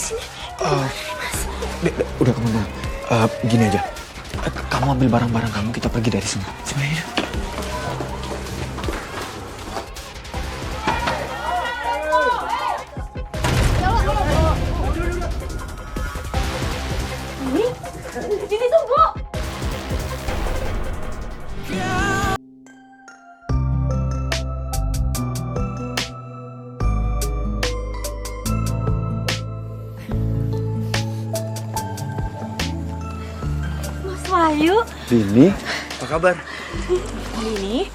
sini. Mas. Udah kamu tenang. Gini aja. Kamu ambil barang-barang kamu, kita pergi dari sini. Sini aja. Dini tunggu. Mas Wahyu. Dini, apa kabar? Dini,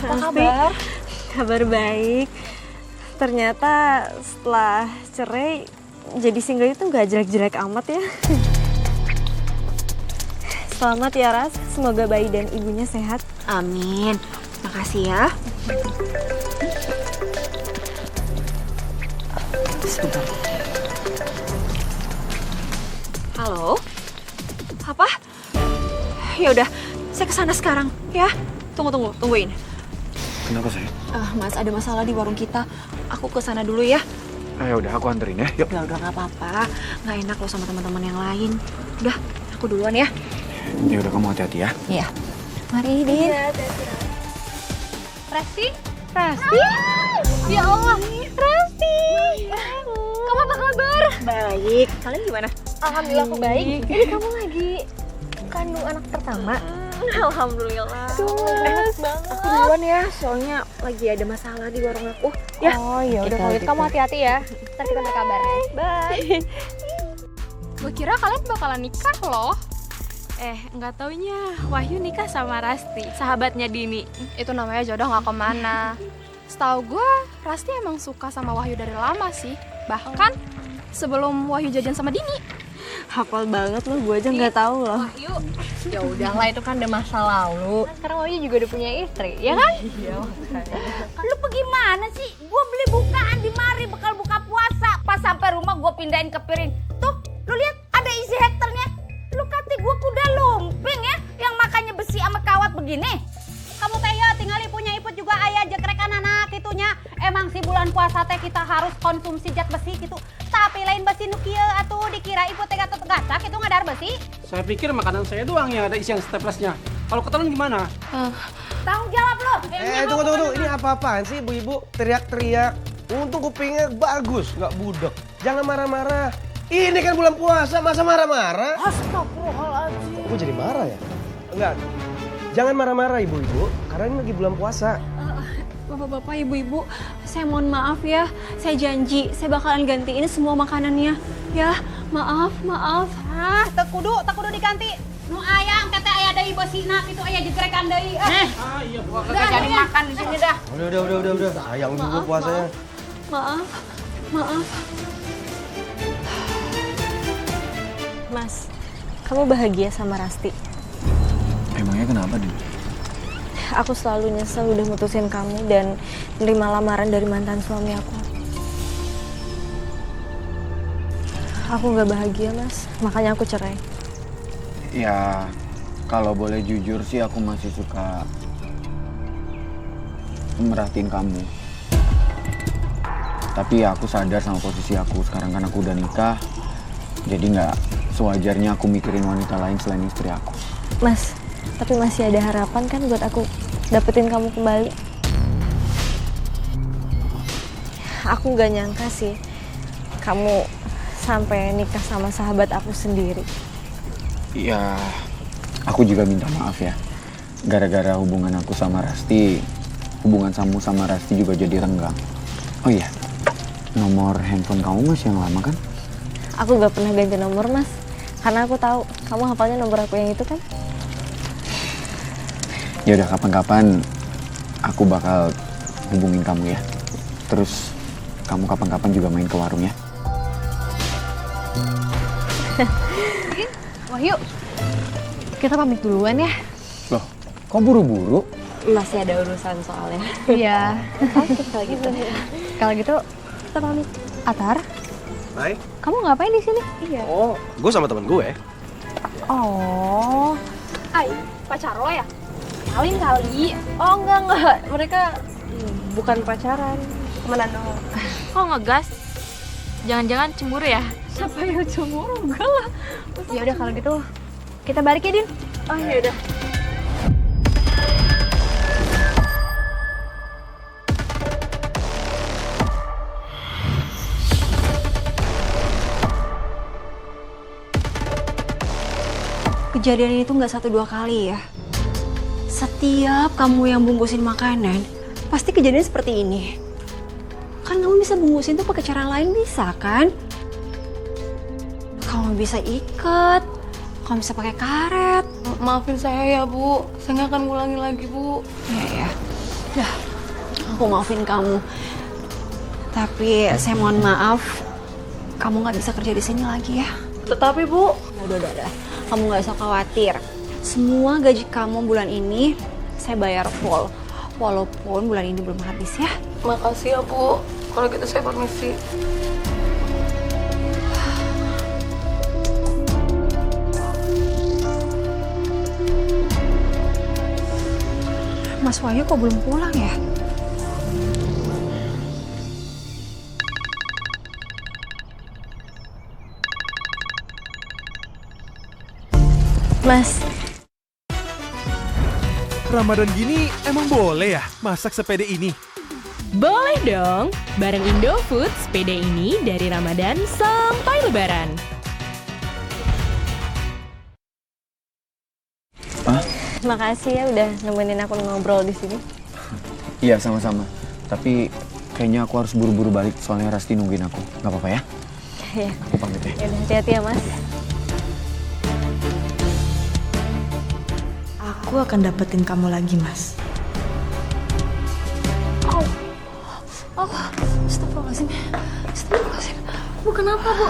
apa kabar? Kabar baik. Ternyata setelah cerai jadi single itu nggak jelek-jelek amat ya. Selamat ya Ras, semoga bayi dan ibunya sehat. Amin. Makasih ya. Sebentar. Halo? Apa? Ya udah, saya kesana sekarang ya. Tungguin. Kenapa sayang? Mas, ada masalah di warung kita. Aku kesana dulu ya. Ya udah, aku anterin ya. Yuk. Udah nggak apa-apa. Nggak enak loh sama teman-teman yang lain. Udah, aku duluan ya. Ya udah, kamu hati-hati ya. Iya. Mari, Din. Rasti? Ya Allah, Rasti. Kamu apa kabar? Baik. Kalian gimana? Alhamdulillah aku baik. Jadi kamu lagi kandung anak pertama? Alhamdulillah. Enak banget. Aku duluan ya, soalnya lagi ada masalah di warung aku. Ya. Oh ya udah kalau gitu kamu hati-hati ya. Ntar kita berkabar. Bye. Gue kira kalian bakalan nikah loh. Nggak taunya Wahyu nikah sama Rasti, sahabatnya Dini. Itu namanya jodoh nggak kemana. Setahu gue, Rasti emang suka sama Wahyu dari lama sih. Bahkan sebelum Wahyu jajan sama Dini. Hafal banget loh, gue aja nggak tahu loh. Wahyu, Ya udahlah itu kan udah masa lalu. Sekarang Wahyu juga udah punya istri, ya kan? Iya. Lu bagaimana sih? Gue beli bukaan di mari bekal buka puasa. Pas sampai rumah gue pindahin ke piring. Tuh, lu lihat ada isi hektarnya. Lu kata gue kuda lumping ya, yang makannya besi sama kawat begini. Kamu teh ya tinggal punya iput juga ayah jekrek anak itunya. Emang sih bulan puasa teh kita harus konsumsi zat besi gitu. Tapi lain besi nukieu atuh dikira iput teh gatot gacak itu ngadar besi. Saya pikir makanan saya doang yang ada isian staplesnya. Kalau ketelan gimana? Tanggung jawab lu. Tunggu. Ini apa-apaan sih ibu-ibu? Teriak-teriak. Untung kupingnya bagus, nggak budek. Jangan marah-marah. Ini kan bulan puasa, masa marah-marah? Astagfirullahaladzim. Kok jadi marah ya? Enggak. Jangan marah-marah ibu-ibu, karena ini lagi bulan puasa. Bapak-bapak, ibu-ibu, saya mohon maaf ya. Saya janji, saya bakalan gantiin semua makanannya. Ya, maaf. Tak kudu diganti. Nu ayam kata ayah deui besina itu ayah jegrekan deui. Iya, bukan Udah jadi makan di sini dah. Udah. Sayang juga puasanya. Maaf. Mas, kamu bahagia sama Rasti? Emangnya kenapa, Din? Aku selalu nyesel udah mutusin kamu dan nerima lamaran dari mantan suami aku. Aku gak bahagia, Mas. Makanya aku cerai. Ya, kalau boleh jujur sih aku masih suka merhatiin kamu. Tapi ya aku sadar sama posisi aku. Sekarang kan aku udah nikah, jadi nggak sewajarnya aku mikirin wanita lain selain istri aku. Mas, tapi masih ada harapan kan buat aku dapetin kamu kembali? Aku gak nyangka sih kamu sampai nikah sama sahabat aku sendiri. Ya, aku juga minta maaf ya. Gara-gara hubungan aku sama Rasti, hubungan kamu sama Rasti juga jadi renggang. Oh iya, nomor handphone kamu masih yang lama kan? Aku gak pernah ganti nomor, Mas. Karena aku tahu kamu hafalnya nomor aku yang itu kan. Ya udah, kapan-kapan aku bakal hubungin kamu ya. Terus kamu kapan-kapan juga main ke warung ya. Wahyu, kita pamit duluan ya. Loh, kok buru-buru? Masih ada urusan soalnya. Iya. Oke, kalau gitu. Kalau gitu kita pamit. Atar, Hai. kamu ngapain di sini? Iya. Oh, gue sama temen gue. Oh. Pacar lo ya? Kawin kali. Oh enggak. Mereka bukan pacaran, temenan doang. Kok ngegas? Jangan-jangan cemburu ya? Siapa yang cemburu? Enggak lah. Ya udah kalau gitu kita balik ya, Din. Oh ya udah. Kejadian itu nggak 1-2 kali ya. Setiap kamu yang bungkusin makanan, pasti kejadian seperti ini. Kan kamu bisa bungkusin tuh pakai cara lain bisa kan? Kamu bisa ikat, kamu bisa pakai karet. Maafin saya ya, Bu. Saya nggak akan ngulangi lagi, Bu. Ya. Dah, aku maafin kamu. Tapi saya mohon maaf, kamu nggak bisa kerja di sini lagi ya. Tetapi, Bu. Udah. Kamu nggak usah khawatir. Semua gaji kamu bulan ini saya bayar full. Walaupun bulan ini belum habis ya. Makasih ya, Bu. Kalau gitu saya permisi. Mas Wahyu kok belum pulang ya? Mas, Ramadan gini emang boleh ya masak sepede ini? Boleh dong, bareng Indofood sepeda ini dari Ramadan sampai Lebaran. Makasih ya udah nemenin aku ngobrol di sini. Iya, sama-sama. Tapi kayaknya aku harus buru-buru balik soalnya Rasti nungguin aku. Gak apa-apa ya? Iya. Aku pamit ya. Yaudah, hati-hati ya, Mas. Aku akan dapetin kamu lagi, Mas. Astagfirullahaladzim. Bu, kenapa, Bu?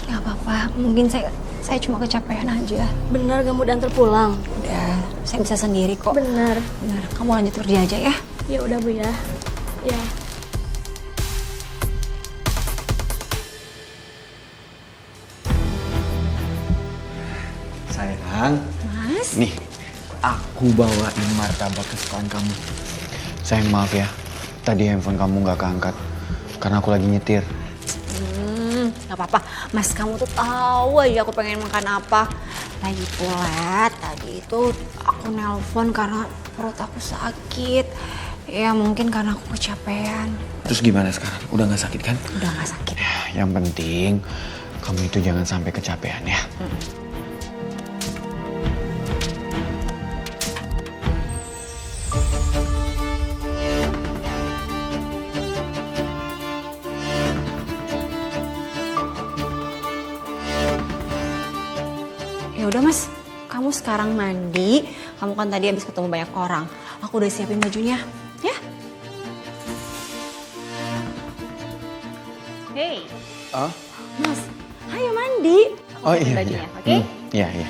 Gak apa-apa, mungkin saya cuma kecapean aja. Bener gak mau diantar pulang? Udah, saya bisa sendiri kok. Bener. Kamu lanjut kerja aja ya. Ya udah, Bu ya. Ya. Sayang. Mas? Nih, aku bawain martabak kesukaan kamu. Sayang, maaf ya. Tadi handphone kamu gak keangkat. Karena aku lagi nyetir. Gak apa-apa, Mas kamu tuh tahu aja aku pengen makan apa. Lagi pula tadi itu aku nelpon karena perut aku sakit. Ya mungkin karena aku kecapean. Terus gimana sekarang? Udah gak sakit kan? Udah gak sakit. Ya, yang penting kamu itu jangan sampai kecapean ya. Ya udah Mas, kamu sekarang mandi. Kamu kan tadi habis ketemu banyak orang. Aku udah siapin bajunya, ya? Hey. Mas, ayo mandi. Oh Siapin iya, bajunya, iya. oke? Iya.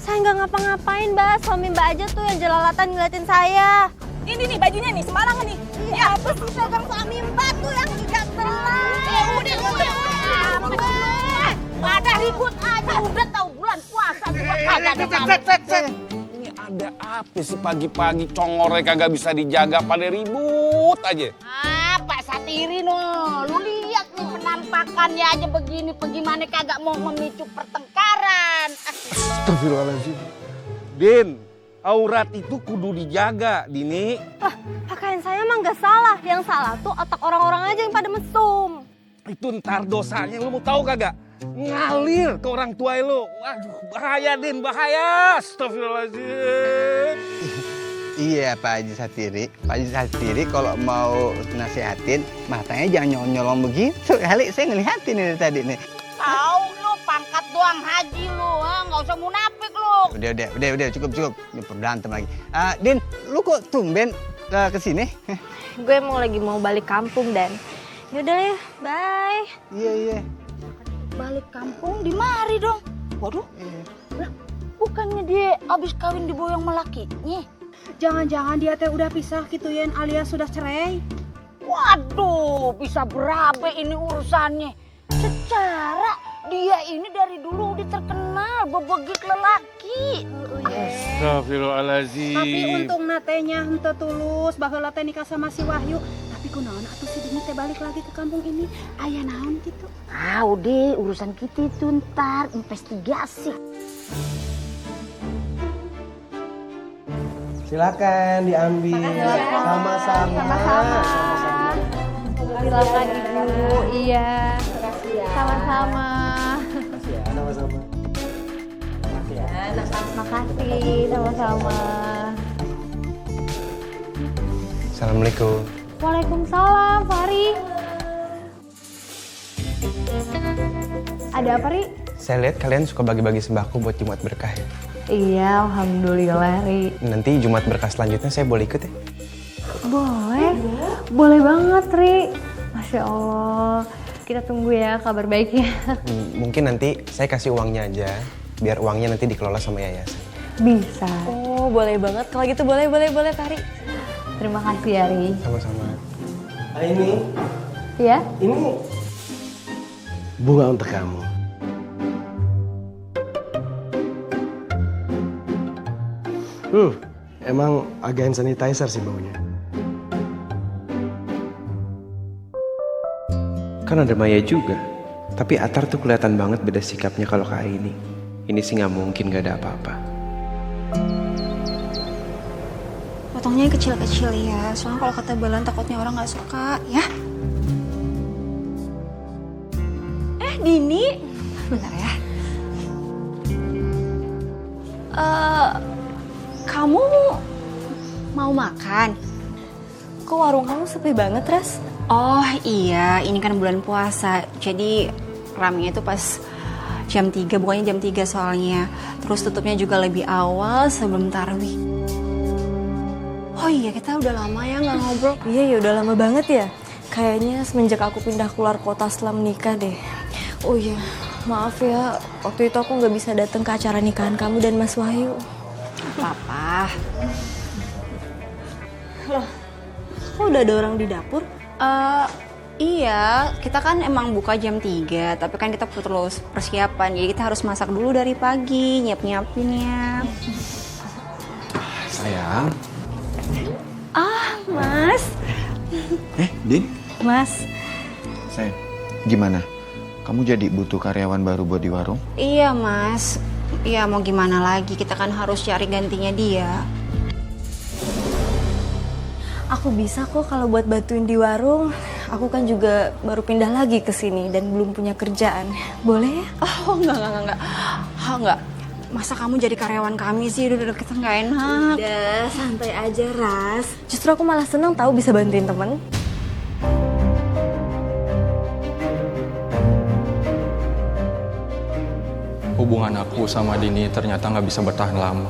Saya nggak ngapa-ngapain, Mbak. Suami Mbak aja tuh yang jelalatan ngeliatin saya. Ini nih bajunya nih sembarangan nih. Ya, apa sih pegang suami Mbak tuh yang tidak terlalu. Udah. Ada ribut aja udah tahu bulan puasa juga kagak ada kamu. Ini ada apa sih pagi-pagi congornya kagak bisa dijaga pada ribut aja. Pak Satiri no, lu lihat nih penampakannya aja begini, bagaimana kagak mau memicu pertengkaran. Astagfirullahaladzim. Din, aurat itu kudu dijaga, Dini. Pakaian saya emang nggak salah. Yang salah tuh otak orang-orang aja yang pada mesum. Itu ntar dosanya, lu mau tahu kagak? Ngalir ke orang tua lu. Waduh, bahaya Din, bahaya. Astagfirullahaladzim. Iya Pak Haji Satiri. Pak Haji Satiri kalau mau nasihatin, matanya jangan nyolong-nyolong begitu. Kali saya ngelihatin ini tadi nih. Tahu lu pangkat doang haji lu, nggak usah munafik lu. Udah, cukup. Ini berantem lagi. Din, lu kok tumben ke sini? Gue emang lagi mau balik kampung, Dan. Yaudah ya, bye. Iya. Balik kampung di mari dong. Waduh, lah, bukannya dia abis kawin diboyong sama lakinya? Jangan-jangan dia teh udah pisah gitu ya, alias sudah cerai. Waduh, bisa berabe ini urusannya. Secara dia ini dari dulu udah terkenal bebegik lelaki. Astagfirullahaladzim. Tapi untung natenya henteu tulus bahwa teh nikah sama si Wahyu. Tapi kunaon atuh si Dini teh balik lagi ke kampung ini? Aya naon gitu? Udah urusan kita itu ntar investigasi. Silakan diambil. Sama-sama. Silakan Ibu. Iya. Sama-sama. Sama-sama. Makasih, sama-sama. Assalamualaikum. Waalaikumsalam, Fahri. Ada apa, Ri? Saya lihat kalian suka bagi-bagi sembako buat Jumat Berkah ya. Iya, alhamdulillah, Ri. Nanti Jumat Berkah selanjutnya saya boleh ikut ya? Boleh banget, Ri. Masya Allah. Kita tunggu ya kabar baiknya. Mungkin nanti saya kasih uangnya aja, biar uangnya nanti dikelola sama yayasan. Bisa. Oh, boleh banget. Kalau gitu boleh, Fahri. Terima kasih ya, Ri. Sama-sama. Ini Ya? Ini bunga untuk kamu. Emang agak hand sanitizer sih baunya. Kan ada Maya juga. Tapi Atar tuh kelihatan banget beda sikapnya kalau ke Aini. Ini sih nggak mungkin nggak ada apa-apa. Potongnya kecil-kecil ya, soalnya kalau ketebalan takutnya orang nggak suka, ya. Dini. Bentar ya. Kamu mau makan? Kok warung kamu sepi banget, Ras? Oh iya, ini kan bulan puasa, jadi ramenya itu pas jam 3, bukannya jam 3 soalnya. Terus tutupnya juga lebih awal sebelum tarawih. Oh iya, kita udah lama ya nggak ngobrol. Iya ya udah lama banget ya. Kayaknya semenjak aku pindah keluar kota setelah menikah deh. Oh iya, maaf ya, waktu itu aku nggak bisa datang ke acara nikahan kamu dan Mas Wahyu. Apa-apa. Loh, kok udah ada orang di dapur? Iya, kita kan emang buka jam 3, tapi kan kita perlu persiapan. Jadi kita harus masak dulu dari pagi, nyiap-nyiapinnya. Sayang. Mas. Din? Mas. Sayang, gimana? Kamu jadi butuh karyawan baru buat di warung? Iya, Mas. Iya, mau gimana lagi? Kita kan harus cari gantinya dia. Aku bisa kok kalau buat bantuin di warung. Aku kan juga baru pindah lagi ke sini dan belum punya kerjaan. Boleh ya? Oh, enggak. Masa kamu jadi karyawan kami sih? Udah kita nggak enak. Udah, santai aja, Ras. Justru aku malah seneng tahu bisa bantuin temen. Hubungan aku sama Dini ternyata nggak bisa bertahan lama.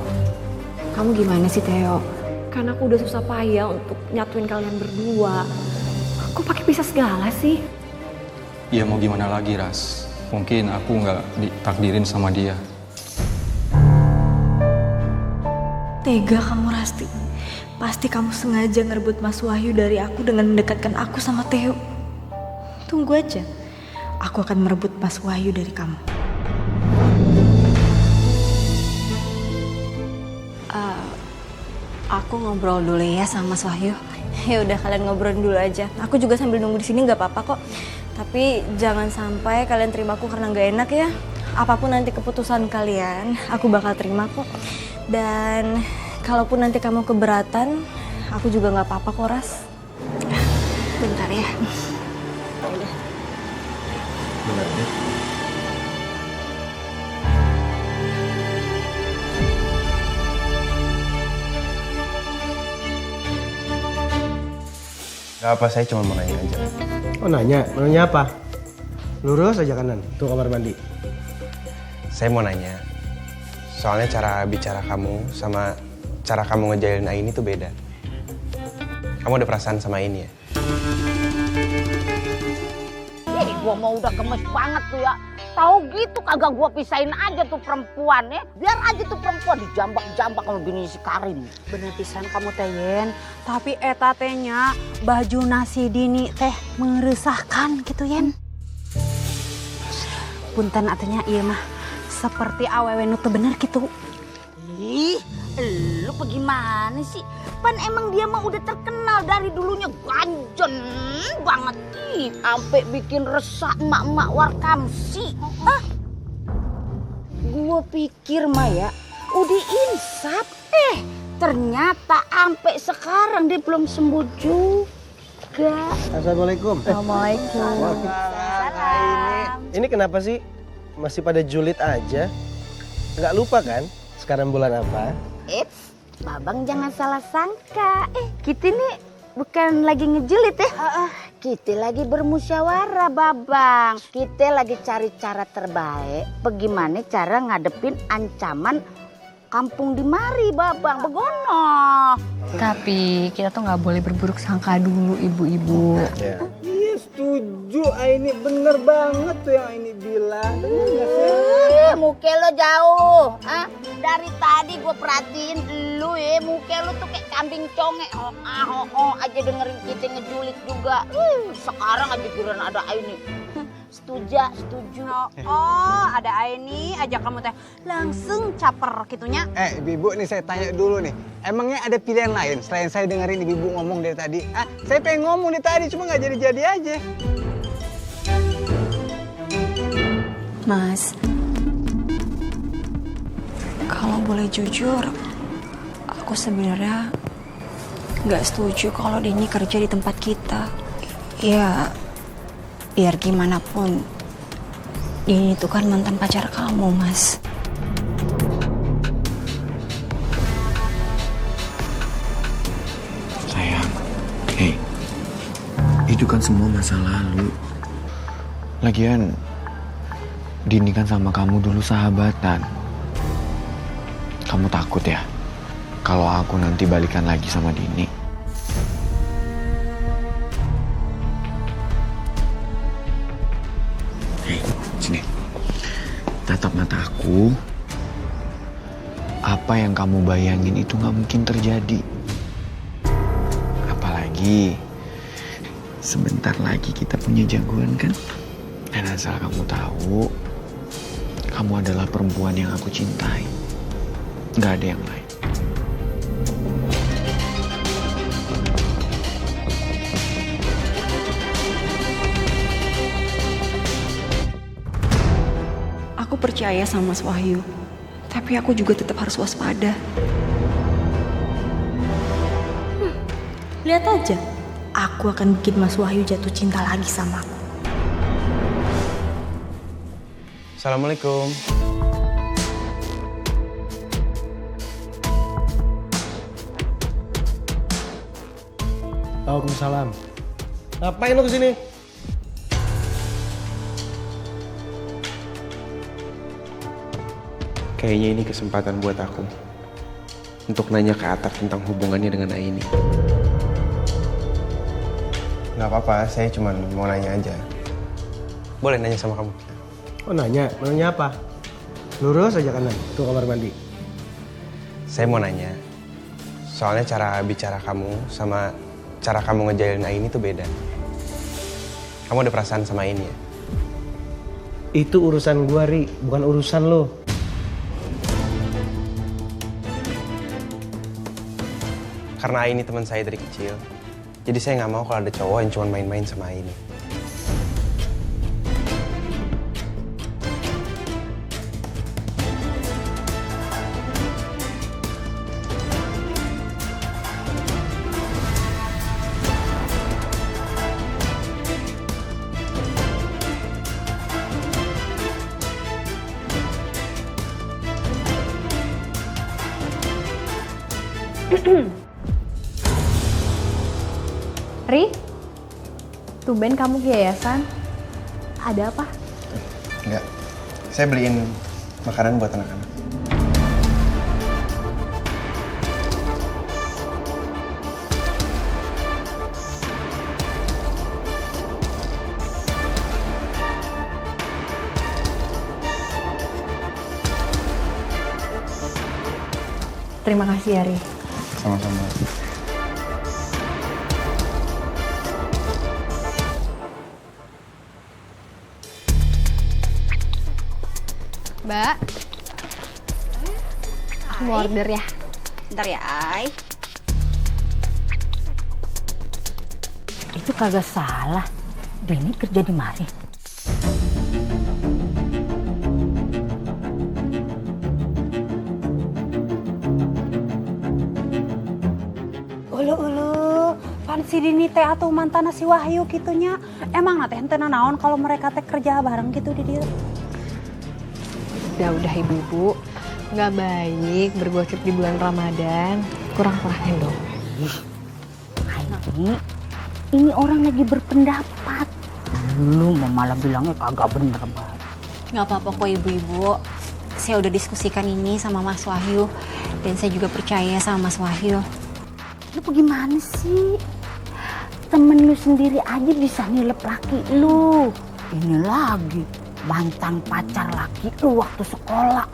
Kamu gimana sih, Theo? Kan aku udah susah payah untuk nyatuin kalian berdua. Kok pakai pisah segala sih? Ya mau gimana lagi, Ras? Mungkin aku nggak ditakdirin sama dia. Tega kamu, Rasti. Pasti kamu sengaja ngerebut Mas Wahyu dari aku dengan mendekatkan aku sama Theo. Tunggu aja. Aku akan merebut Mas Wahyu dari kamu. Aku ngobrol dulu ya sama Mas Wahyu. Ya udah, kalian ngobrol dulu aja. Aku juga sambil nunggu di sini nggak apa-apa kok. Tapi jangan sampai kalian terima aku karena nggak enak ya. Apapun nanti keputusan kalian, aku bakal terima kok. Dan kalaupun nanti kamu keberatan, aku juga nggak apa-apa kok, Ras. Bentar ya. Bentar ya. Gak apa, saya cuma mau nanya aja. Oh nanya? Nanya apa? Lurus aja kanan, tuh kamar mandi. Saya mau nanya, soalnya cara bicara kamu sama cara kamu ngejailin Aini tuh beda. Kamu ada perasaan sama Aini ya? Gua mau udah gemes banget tuh ya. Tahu gitu kagak gua pisahin aja tuh perempuan ya. Biar aja tuh perempuan dijambak-jambak sama bini si Karim. Bener pisan kamu teh Yen. Tapi eta tehnya baju nasi Dini teh meresahkan gitu Yen. Punten atunya iya mah seperti awewe nu teu bener gitu. Ih, lu bagaimana sih? Pan emang dia mah udah terkenal dari dulunya ganjen banget. Ih, sampai bikin resah emak-emak Warkamsi. Hah? Gua pikir mah ya udah insaf. Ternyata sampai sekarang dia belum sembuh juga. Assalamualaikum. Assalamualaikum. Ini kenapa sih masih pada julid aja? Nggak lupa kan sekarang bulan apa? Babang jangan salah sangka. Kita nih bukan lagi ngejelit ya. Kita lagi bermusyawarah Babang. Kita lagi cari cara terbaik. Bagaimana cara ngadepin ancaman kampung di mari Babang. Begono. Tapi kita tuh nggak boleh berburuk sangka dulu ibu-ibu. Iya setuju, Aini bener banget tuh yang Aini bilang. Bener gak sih? Muka lo jauh. Dari tadi gue perhatiin lu ya. Muka lo tuh kayak kambing conge. Aja dengerin kita ngejulit juga. Sekarang aja kira ada Aini. Setuju. Oh, ada Aini aja kamu teh langsung caper gitunya. Ibu nih saya tanya dulu nih. Emangnya ada pilihan lain selain saya dengerin ibu ngomong dari tadi? Saya pengen ngomong dari tadi cuma nggak jadi-jadi aja. Mas, kalau boleh jujur, aku sebenarnya nggak setuju kalau Dini kerja di tempat kita. Ya, biar gimana pun, Dini itu kan mantan pacar kamu, Mas. Sayang, itu kan semua masa lalu. Lagian, Dini kan sama kamu dulu sahabatan. Kamu takut ya kalau aku nanti balikan lagi sama Dini? Sini. Tatap mata aku. Apa yang kamu bayangin itu gak mungkin terjadi. Apalagi sebentar lagi kita punya jagoan kan? Dan asal kamu tahu, kamu adalah perempuan yang aku cintai. Gak ada yang lain. Aku percaya sama Mas Wahyu, tapi aku juga tetap harus waspada. Lihat aja, aku akan bikin Mas Wahyu jatuh cinta lagi sama aku. Assalamualaikum. Waalaikumsalam. Ngapain lo kesini? Kayaknya ini kesempatan buat aku untuk nanya ke Atar tentang hubungannya dengan Aini. Nggak apa-apa, saya cuma mau nanya aja. Boleh nanya sama kamu? Oh nanya? Nanya apa? Lurus aja kanan, tuh kamar mandi. Saya mau nanya, soalnya cara bicara kamu sama cara kamu ngejailin Aini tuh beda. Kamu ada perasaan sama Aini ya? Itu urusan gua, Ri, bukan urusan lo. Karena Aini teman saya dari kecil, jadi saya nggak mau kalau ada cowok yang cuma main-main sama Aini. Ri, tumben kamu ke yayasan. Ada apa? Enggak, saya beliin Makanan buat anak-anak. Terima kasih, Ari. Sama-sama. Mbak, aku mau order ya. Bentar ya, Ai. Itu kagak salah. Denny kerja di mari. Ulu, pan si Dini teh atau mantan si Wahyu gitunya. Emang teh henteu naon kalau mereka teh kerja bareng gitu di dieu. Udah ibu-ibu, nggak baik bergosip di bulan Ramadan. Kurang-kurangin dong. Ini orang lagi berpendapat. Lu malah bilangnya kagak bener banget. Nggak apa-apa kok ibu-ibu. Saya udah diskusikan ini sama Mas Wahyu. Dan saya juga percaya sama Mas Wahyu. Lu bagaimana sih? Temen lu sendiri aja bisa nilep laki lu. Ini lagi mantan pacar laki lu waktu sekolah.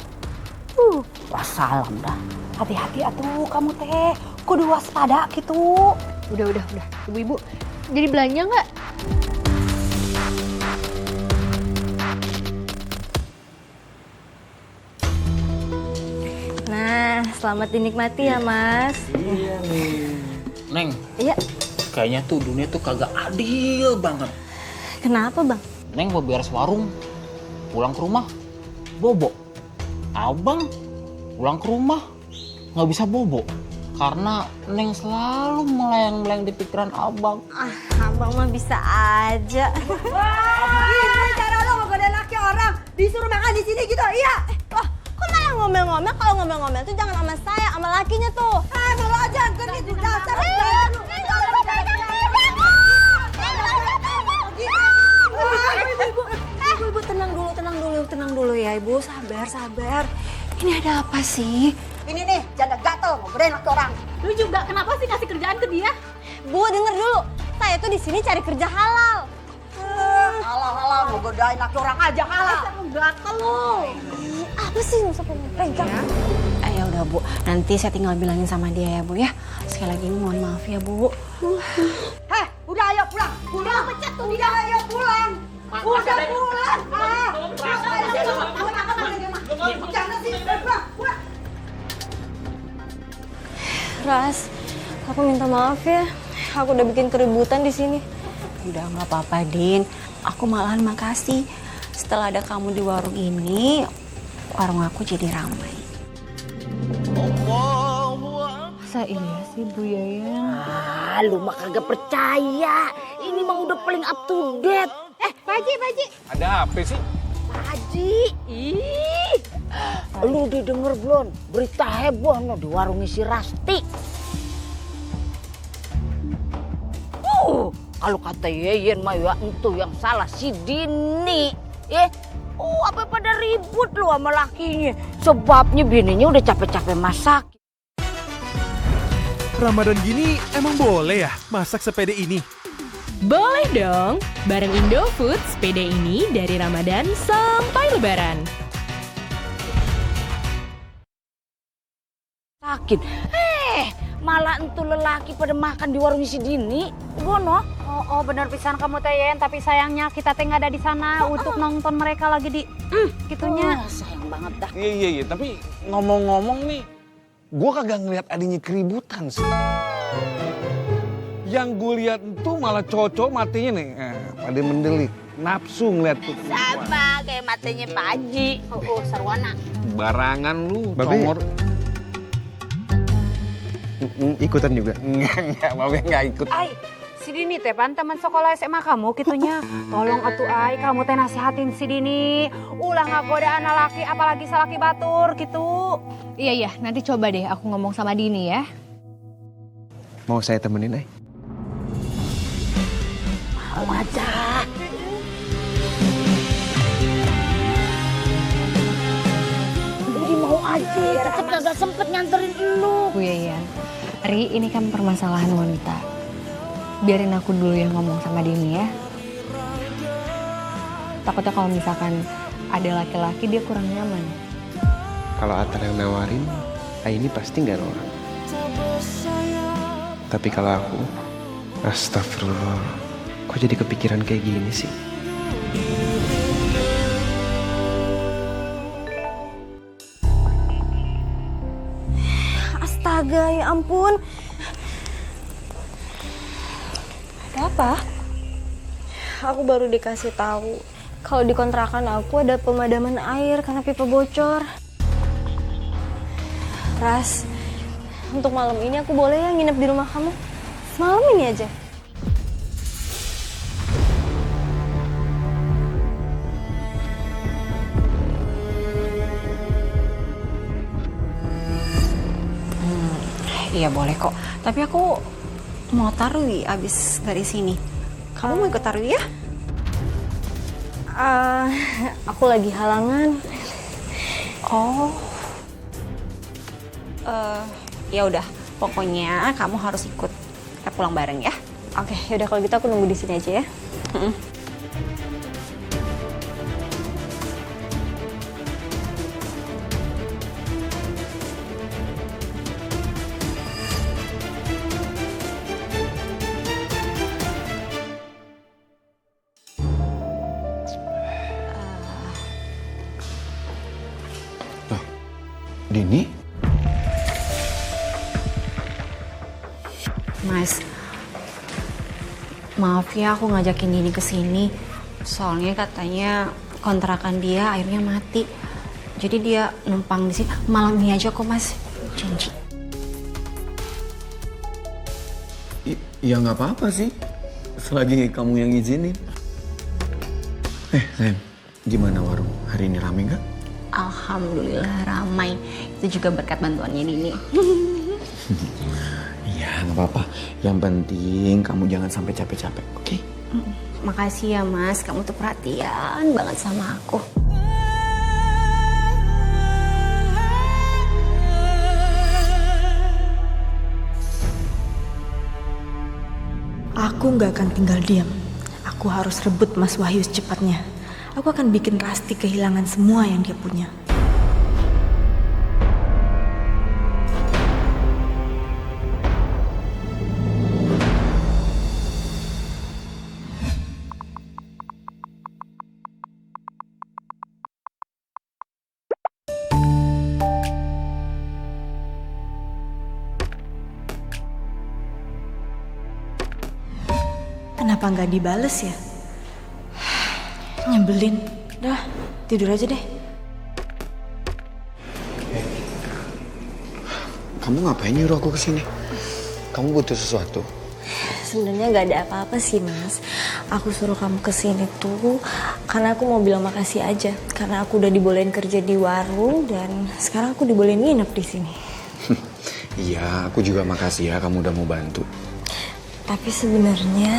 Wassalam dah. Hati-hati atuh kamu teh. Kudu waspada gitu. Udah. Ibu-ibu, jadi belanja nggak? Nah, selamat dinikmati ya, Mas. Iya nih. Neng. Iya. Kayaknya tuh dunia tuh kagak adil banget. Kenapa, Bang? Neng mau beres warung, pulang ke rumah, bobo. Abang pulang ke rumah, nggak bisa bobo. Karena Neng selalu melayang-layang di pikiran abang. Abang mah bisa aja. Gini cara lo ngegodain laki orang. Disuruh makan di sini gitu, iya. Kok malah ngomel-ngomel? Kalau ngomel-ngomel tuh jangan sama saya, sama lakinya tuh. Emang lo aja genit di dasar. Ibu, tenang dulu ya Ibu. Sabar. Ini ada apa sih? Ini nih, janda gatel ngegodain laki orang. Lu juga kenapa sih ngasih kerjaan ke dia? Bu, denger dulu. Saya tuh di sini cari kerja halal. Halal ngegodain laki orang aja halal. Gatel lu. Apa sih nggak usah pegang? Ya udah Bu, nanti saya tinggal bilangin sama dia ya Bu ya. Sekali lagi mohon maaf ya Bu. Heh, udah ayo pulang. Pulang pecat tuh dia. Ayo pulang. Udah pulang. Jangan sih, pulang. Ras, aku minta maaf ya. Aku udah bikin keributan di sini. Udah nggak apa-apa Din. Aku malahan makasih. Setelah ada kamu di warung ini, warung aku jadi ramai. Masa iya sih Bu Yaya? Lu mah kagak percaya. Ini mah udah paling up to date. Pak Haji. Ada apa sih? Pak Haji. Ih. Lu udah denger belum berita heboh no di warung si Rasti? Kalau kata Yeyen mah ya itu yang salah si Dini. Apa pada ribut lu sama lakinya? Sebabnya bininya udah capek-capek masak. Ramadan gini emang boleh ya masak sepede ini? Boleh dong, bareng Indofood sepeda ini dari Ramadan sampai Lebaran. Sakit. Malah entu lelaki pada makan di warung si Dini. Bono. Oh benar pisan kamu teh Yen, tapi sayangnya kita teh nggak ada di sana untuk nonton mereka lagi di gitunya. Sayang banget dah. Iya, tapi ngomong-ngomong nih, gue kagak ngeliat adanya keributan sih. Yang gue lihat itu malah cowok-cowok matinya nih, pada mendelik, nafsu ngeliat tuh. Sama kayak matanya Pak Haji. Sarwana. Barangan lu, Babe. congor. Ikutan juga? Enggak, Babe nggak ikut. Ai, si Dini teh pan teman sekolah SMA kamu gitunya. Tolong atuh Ai, kamu teh nasihatin si Dini. Ulah ngagoda anak laki apalagi salaki batur gitu. Iya, nanti coba deh aku ngomong sama Dini ya. Mau saya temenin, Ay? Mau aja. Aku tetep gak sempet nganterin lu. Bu Yayan, Ri, ini kan permasalahan wanita. Biarin aku dulu yang ngomong sama Dini ya. Takutnya kalau misalkan ada laki-laki dia kurang nyaman. Kalau Atar yang nawarin, Aini pasti nggak nolak. Tapi kalau aku, astagfirullah, kok jadi kepikiran kayak gini sih? Astaga, ya ampun. Ada apa? Aku baru dikasih tahu kalau di kontrakan aku ada pemadaman air karena pipa bocor. Ras, untuk malam ini aku boleh ya nginep di rumah kamu? Malam ini aja. Iya boleh kok. Tapi aku mau tarwi abis dari sini. Kamu mau ikut tarwi ya? Aku lagi halangan. Oh. Ya udah. Pokoknya kamu harus ikut. Kita pulang bareng ya. Oke, yaudah kalau gitu aku nunggu di sini aja ya. Dini? Mas, maaf ya aku ngajakin Dini ke sini. Soalnya katanya kontrakan dia airnya mati. Jadi dia numpang di sini. Malam ini aja kok, Mas. Janji. Ya nggak apa-apa sih. Selagi kamu yang izinin. Lem, gimana warung? Hari ini rame nggak? Alhamdulillah ramai. Itu juga berkat bantuannya Dini. Iya, nggak apa-apa. Yang penting kamu jangan sampai capek-capek, oke? Makasih ya Mas, kamu tuh perhatian banget sama aku. Aku nggak akan tinggal diam. Aku harus rebut Mas Wahyu secepatnya. Aku akan bikin Rasti kehilangan semua yang dia punya. Kenapa nggak dibales ya? Nyebelin. Dah, tidur aja deh. Kamu ngapain nyuruh aku kesini? Kamu butuh sesuatu? Sebenarnya nggak ada apa-apa sih Mas. Aku suruh kamu kesini tuh karena aku mau bilang makasih aja. Karena aku udah dibolehin kerja di warung dan sekarang aku dibolehin nginep di sini. Iya, aku juga makasih ya kamu udah mau bantu. Tapi sebenarnya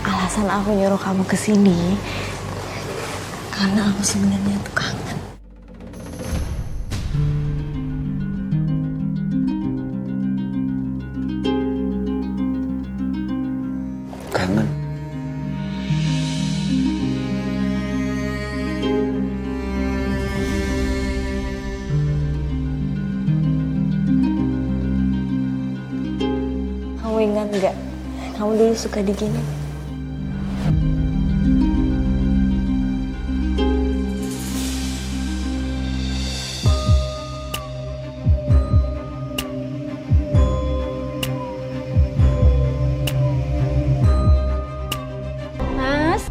alasan aku nyuruh kamu kesini karena aku sebenarnya tuh kangen. Kangen? Kamu ingat nggak? Kamu dulu suka digini. Mas.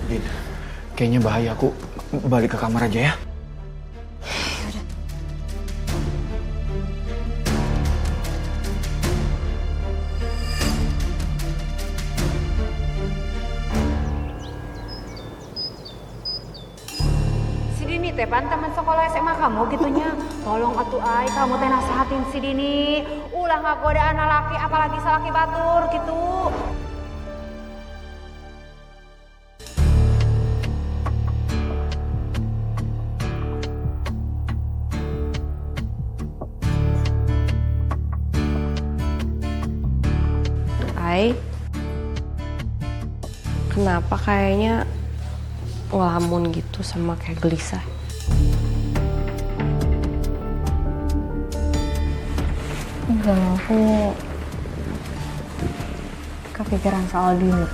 Din, kayaknya bahaya aku balik ke kamar aja ya. Si Dini teh pan teman sekolah SMA kamu gitunya. Tolong atuh ai kamu teh nasehatin si Dini. Ulah ngagoda anak laki apalagi salaki batur gitu. Ai, kenapa kayaknya ngelamun gitu sama kayak gelisah? Enggak, aku kepikiran soal Dini.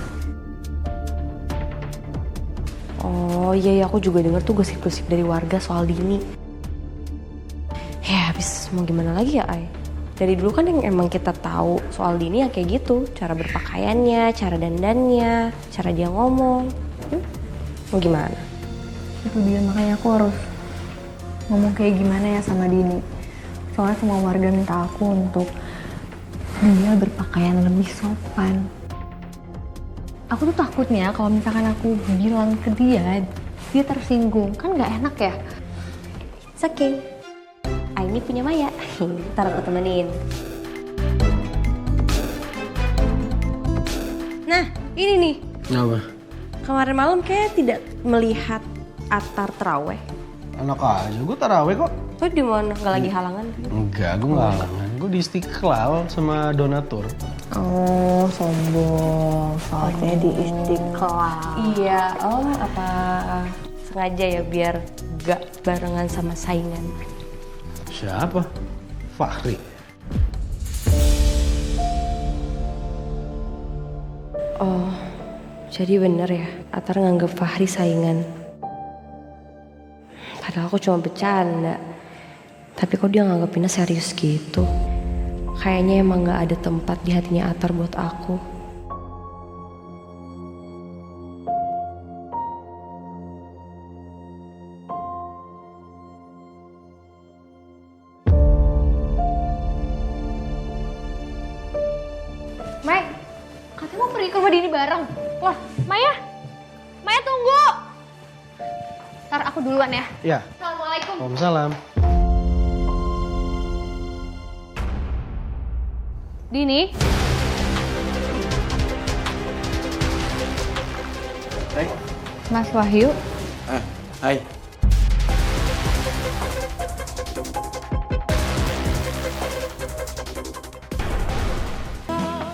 Oh iya, aku juga denger tuh gosip-gosip dari warga soal Dini. Ya habis mau gimana lagi ya Ai? Dari dulu kan yang emang kita tahu soal Dini yang kayak gitu. Cara berpakaiannya, cara dandannya, cara dia ngomong. Mau gimana? Itu dia, makanya aku harus ngomong kayak gimana ya sama Dini. Soalnya semua warga minta aku untuk dia berpakaian lebih sopan. Aku tuh takutnya kalau misalkan aku bilang ke dia tersinggung. Kan nggak enak ya? It's okay. Ini punya Maya. Ntar aku temenin. Nah, ini nih. Apa? Kemarin malam kayak tidak melihat Atar terawih. Enak aja, gue taraweh kok. Lo di mana? Nggak lagi halangan? Enggak, gue nggak halangan. Gue di Istiqlal sama donatur. Oh, sombong. Soalnya di Istiqlal. Iya. Oh, apa sengaja ya biar gak barengan sama saingan? Siapa? Fahri. Oh, jadi bener ya, Atar nganggep Fahri saingan. Padahal aku cuma bercanda. Tapi kok dia nganggepinnya serius gitu? Kayaknya emang gak ada tempat di hatinya Atar buat aku. Mai, katanya mau pergi ke rumah Dini bareng. Wah, Maya tunggu. Ntar aku duluan ya. Ya. Assalamualaikum. Waalaikumsalam. Dini. Hai. Mas Wahyu. Hai.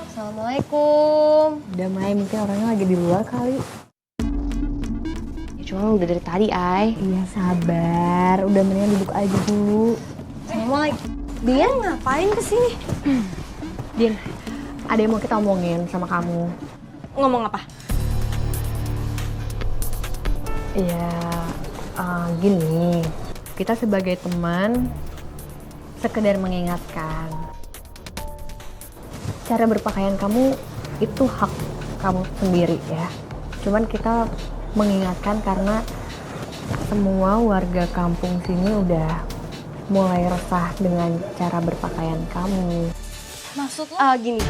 Assalamualaikum. Udah Mai, mungkin orangnya lagi di luar kali. Ya cuma udah dari tadi, Ai. Iya sabar, udah mendingan duduk aja dulu. Assalamualaikum. Dia ngapain kesini? Din, ada yang mau kita omongin sama kamu. Ngomong apa? Ya, gini. Kita sebagai teman, sekedar mengingatkan. Cara berpakaian kamu itu hak kamu sendiri ya. Cuman kita mengingatkan karena semua warga kampung sini udah mulai resah dengan cara berpakaian kamu. Maksud lo? Gini.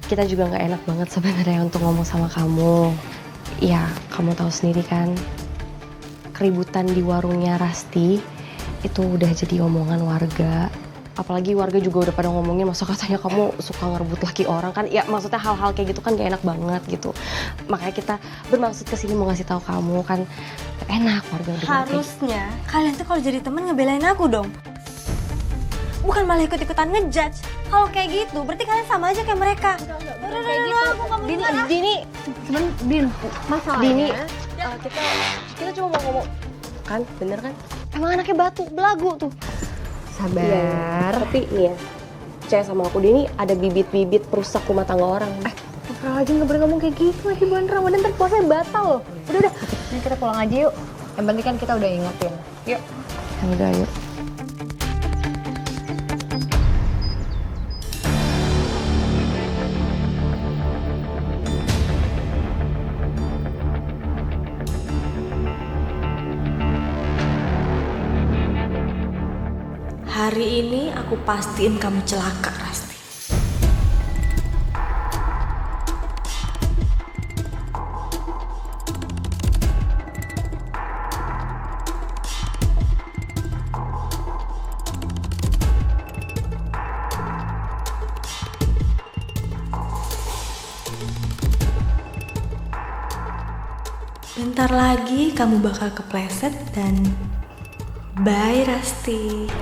Kita juga nggak enak banget sebenarnya untuk ngomong sama kamu. Ya, kamu tahu sendiri kan, keributan di warungnya Rasti itu udah jadi omongan warga. Apalagi warga juga udah pada ngomongin, masa katanya kamu suka ngerebut laki orang kan. Ya maksudnya hal-hal kayak gitu kan gak enak banget gitu. Makanya kita bermaksud kesini mau ngasih tahu kamu kan enak warga udah. Harusnya kalian tuh kalau jadi teman ngebelain aku dong. Bukan malah ikut-ikutan ngejudge. Kalau kayak gitu berarti kalian sama aja kayak mereka. Udah, Dini, masalahnya kita cuma mau ngomong. Kan bener kan? Emang anaknya batu, belagu tuh. Sabar. Iya, tapi nih ya, percaya sama aku, Dini ada bibit-bibit perusak rumah tangga orang. Aja nggak boleh ngomong kayak gitu lagi, bulan Ramadan ntar puasanya batal loh. Udah, ini kita pulang aja yuk. Yang penting kan kita udah ingetin. Yuk. Udah, yuk. Hari ini aku pastiin kamu celaka, Rasti. Bentar lagi kamu bakal kepleset dan bye Rasti.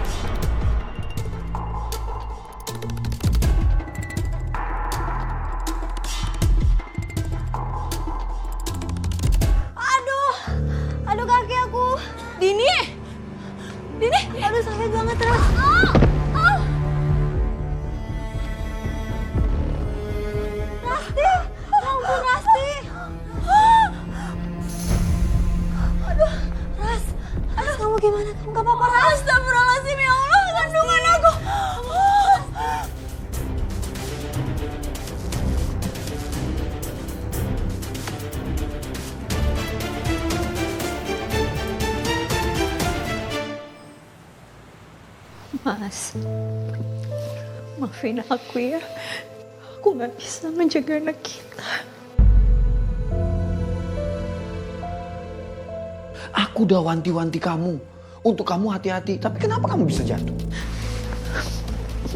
Aduh kaki aku. Dini, aduh sakit banget Ras. Rasti, ya ampun Rasti. Aduh, Ras, kamu gimana? Kamu gak apa-apa Ras? Astagfirullahaladzim ya Allah, kandungan aku. Mas, maafin aku ya. Aku gak bisa menjaga anak kita. Aku udah wanti-wanti kamu untuk kamu hati-hati, tapi kenapa kamu bisa jatuh?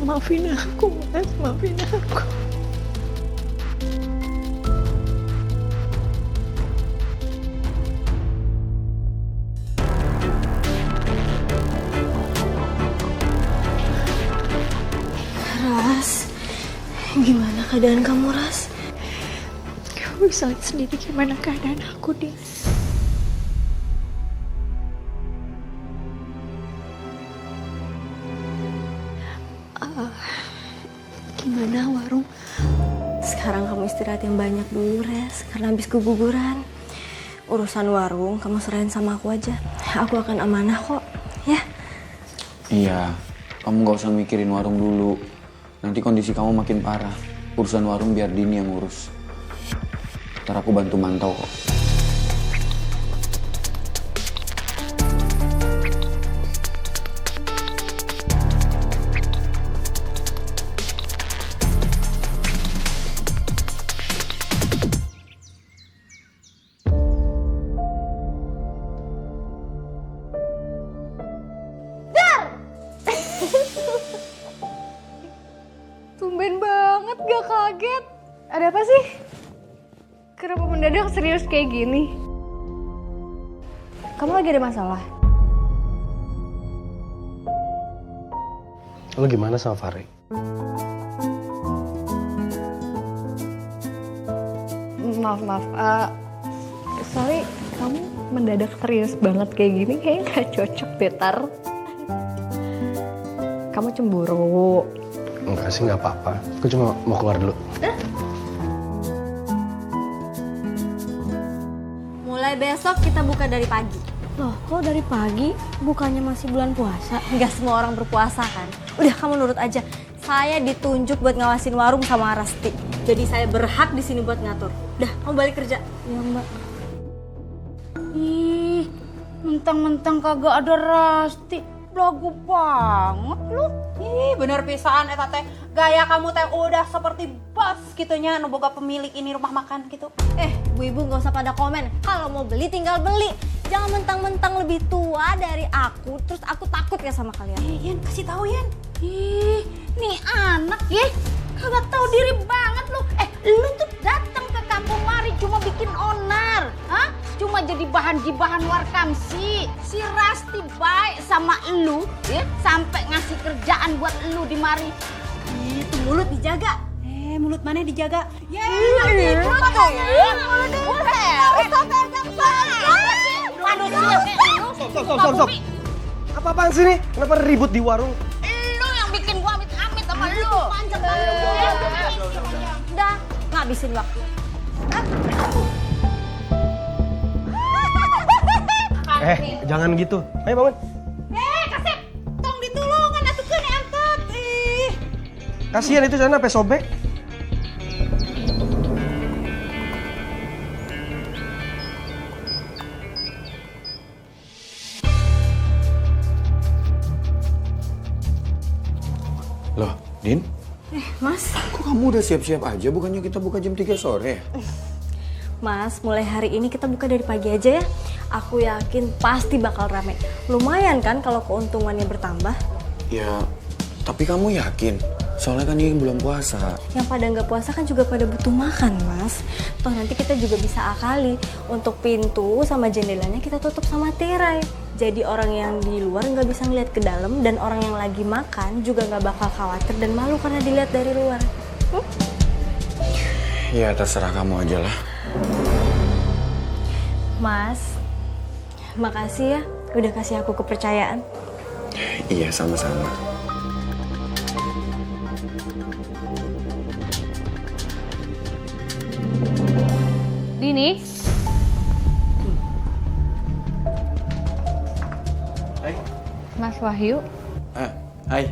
Maafin aku, Mas. Maafin aku. Ras, gimana keadaan kamu, Ras? Kamu bisa lihat sendiri gimana keadaan aku, Din. Gimana warung? Sekarang kamu istirahat yang banyak dulu, Res, karena habis keguguran. Urusan warung kamu serahin sama aku aja. Aku akan amanah kok, ya? Iya, kamu gak usah mikirin warung dulu. Nanti kondisi kamu makin parah. Urusan warung biar Dini yang urus. Ntar aku bantu mantau kok. Tumben banget gak kaget. Ada apa sih? Kenapa mendadak serius kayak gini? Kamu lagi ada masalah? Lo gimana sama Fahri? Maaf. Sorry, kamu mendadak serius banget kayak gini. Kayaknya gak cocok, Betar. Kamu cemburu. Enggak sih, nggak apa-apa. Aku cuma mau keluar dulu. Mulai besok kita buka dari pagi. Loh, kok dari pagi? Bukannya masih bulan puasa? Nggak semua orang berpuasa kan? Udah, kamu nurut aja. Saya ditunjuk buat ngawasin warung sama Rasti. Jadi saya berhak di sini buat ngatur. Udah, kamu balik kerja. Ya, Mbak. Ih, mentang-mentang kagak ada Rasti. Lagu banget lu. Ih, bener pisan eta teh. Gaya kamu teh udah seperti bos gitunya nu boga pemilik ini rumah makan gitu. Bu ibu nggak usah pada komen. Kalau mau beli tinggal beli. Jangan mentang-mentang lebih tua dari aku, terus aku takut ya sama kalian. Yan, kasih tahu Yan. Ih, nih anak ya. Kagak tahu diri banget lu. Lu tuh datang ke kampung mari cuma bikin onar. Hah? Cuma jadi bahan gibahan warkamsi. Si Rasti baik sama lu, ya, sampai ngasih kerjaan buat lu di mari. Itu mulut dijaga. Mulut mana dijaga? Ya, itu katanya. Stop. Apa-apaan sih nih? Kenapa ribut di warung? Lu yang bikin gua amit-amit sama lu. Panjang banget. Udah, ngabisin waktu. Jangan gitu. Ayo bangun. Kasep, tolong ditulungan atuh keun angkat. Kasihan itu sana sampai sobek. Mas. Kok kamu udah siap-siap aja? Bukannya kita buka jam 3 sore? Mas, mulai hari ini kita buka dari pagi aja ya. Aku yakin pasti bakal rame. Lumayan kan kalau keuntungannya bertambah? Ya, tapi kamu yakin? Soalnya kan ini belum puasa. Yang pada nggak puasa kan juga pada butuh makan, Mas. Toh nanti kita juga bisa akali. Untuk pintu sama jendelanya kita tutup sama tirai. Jadi orang yang di luar nggak bisa ngeliat ke dalam dan orang yang lagi makan juga nggak bakal khawatir dan malu karena dilihat dari luar. Ya terserah kamu aja lah. Mas, makasih ya udah kasih aku kepercayaan. Iya, sama-sama. Dini. Hai. Mas Wahyu. Hai.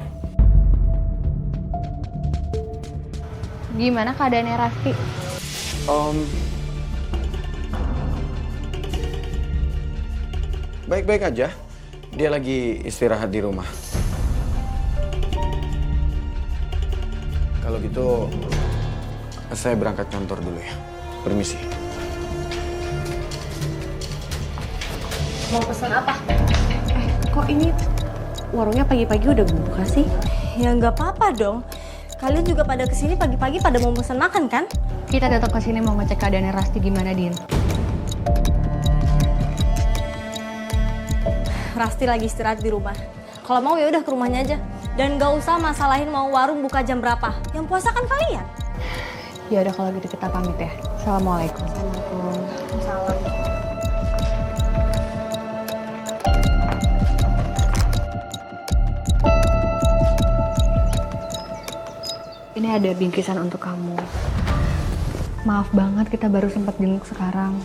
Gimana keadaannya Rasti? Baik-baik aja. Dia lagi istirahat di rumah. Kalau gitu, saya berangkat kantor dulu ya. Permisi. Mau pesan apa? Kok ini warungnya pagi-pagi udah buka sih? Ya nggak apa-apa dong. Kalian juga pada kesini pagi-pagi pada mau pesan makan kan? Kita tetap kesini mau ngecek keadaannya Rasti gimana, Din. Rasti lagi istirahat di rumah. Kalau mau ya udah ke rumahnya aja. Dan nggak usah masalahin mau warung buka jam berapa. Yang puasa kan kalian. Ya udah kalau gitu kita pamit ya. Assalamualaikum. Salam. Ini ada bingkisan untuk kamu. Maaf banget kita baru sempat jenguk sekarang.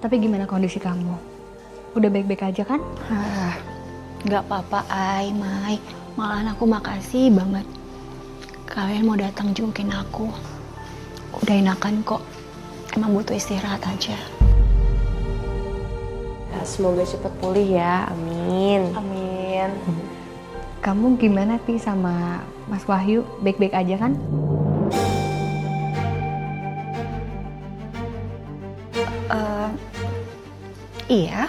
Tapi gimana kondisi kamu? Udah baik-baik aja kan? Nggak apa-apa, Ai, Mai. Malahan aku makasih banget. Kalian mau datang jungkin aku. Udah enakan kok. Emang butuh istirahat aja. Ya, semoga cepat pulih ya, amin. Amin. Kamu gimana Ti sama Mas Wahyu? Baik-baik aja kan? Iya.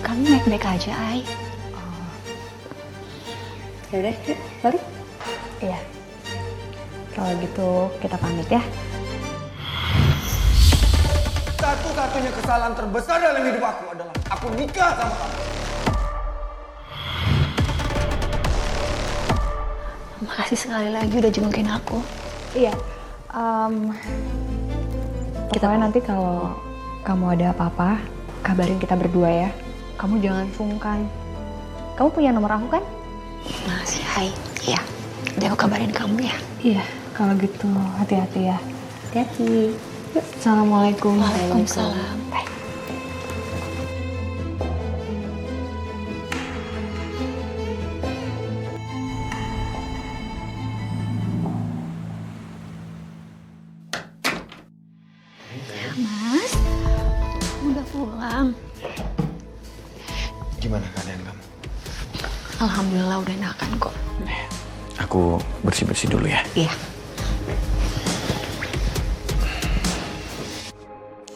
Kamu baik-baik aja, Ai. Yaudah, yuk, balik. Iya. Kalau gitu kita pamit ya. Satu-satunya kesalahan terbesar dalam hidup aku adalah aku nikah sama kamu. Makasih sekali lagi udah jengukin aku. Iya. Pokoknya nanti kalau kamu ada apa-apa, kabarin kita berdua ya. Kamu jangan sungkan. Kamu punya nomor aku kan? Makasih, Hai. Iya. Nanti aku kabarin kamu ya. Iya. Kalau gitu hati-hati ya. Hati-hati. Yuk. Assalamualaikum. Waalaikumsalam. Bye. Mas, udah pulang. Gimana keadaan kamu? Alhamdulillah udah enakan kok. Aku bersih-bersih dulu ya. Iya.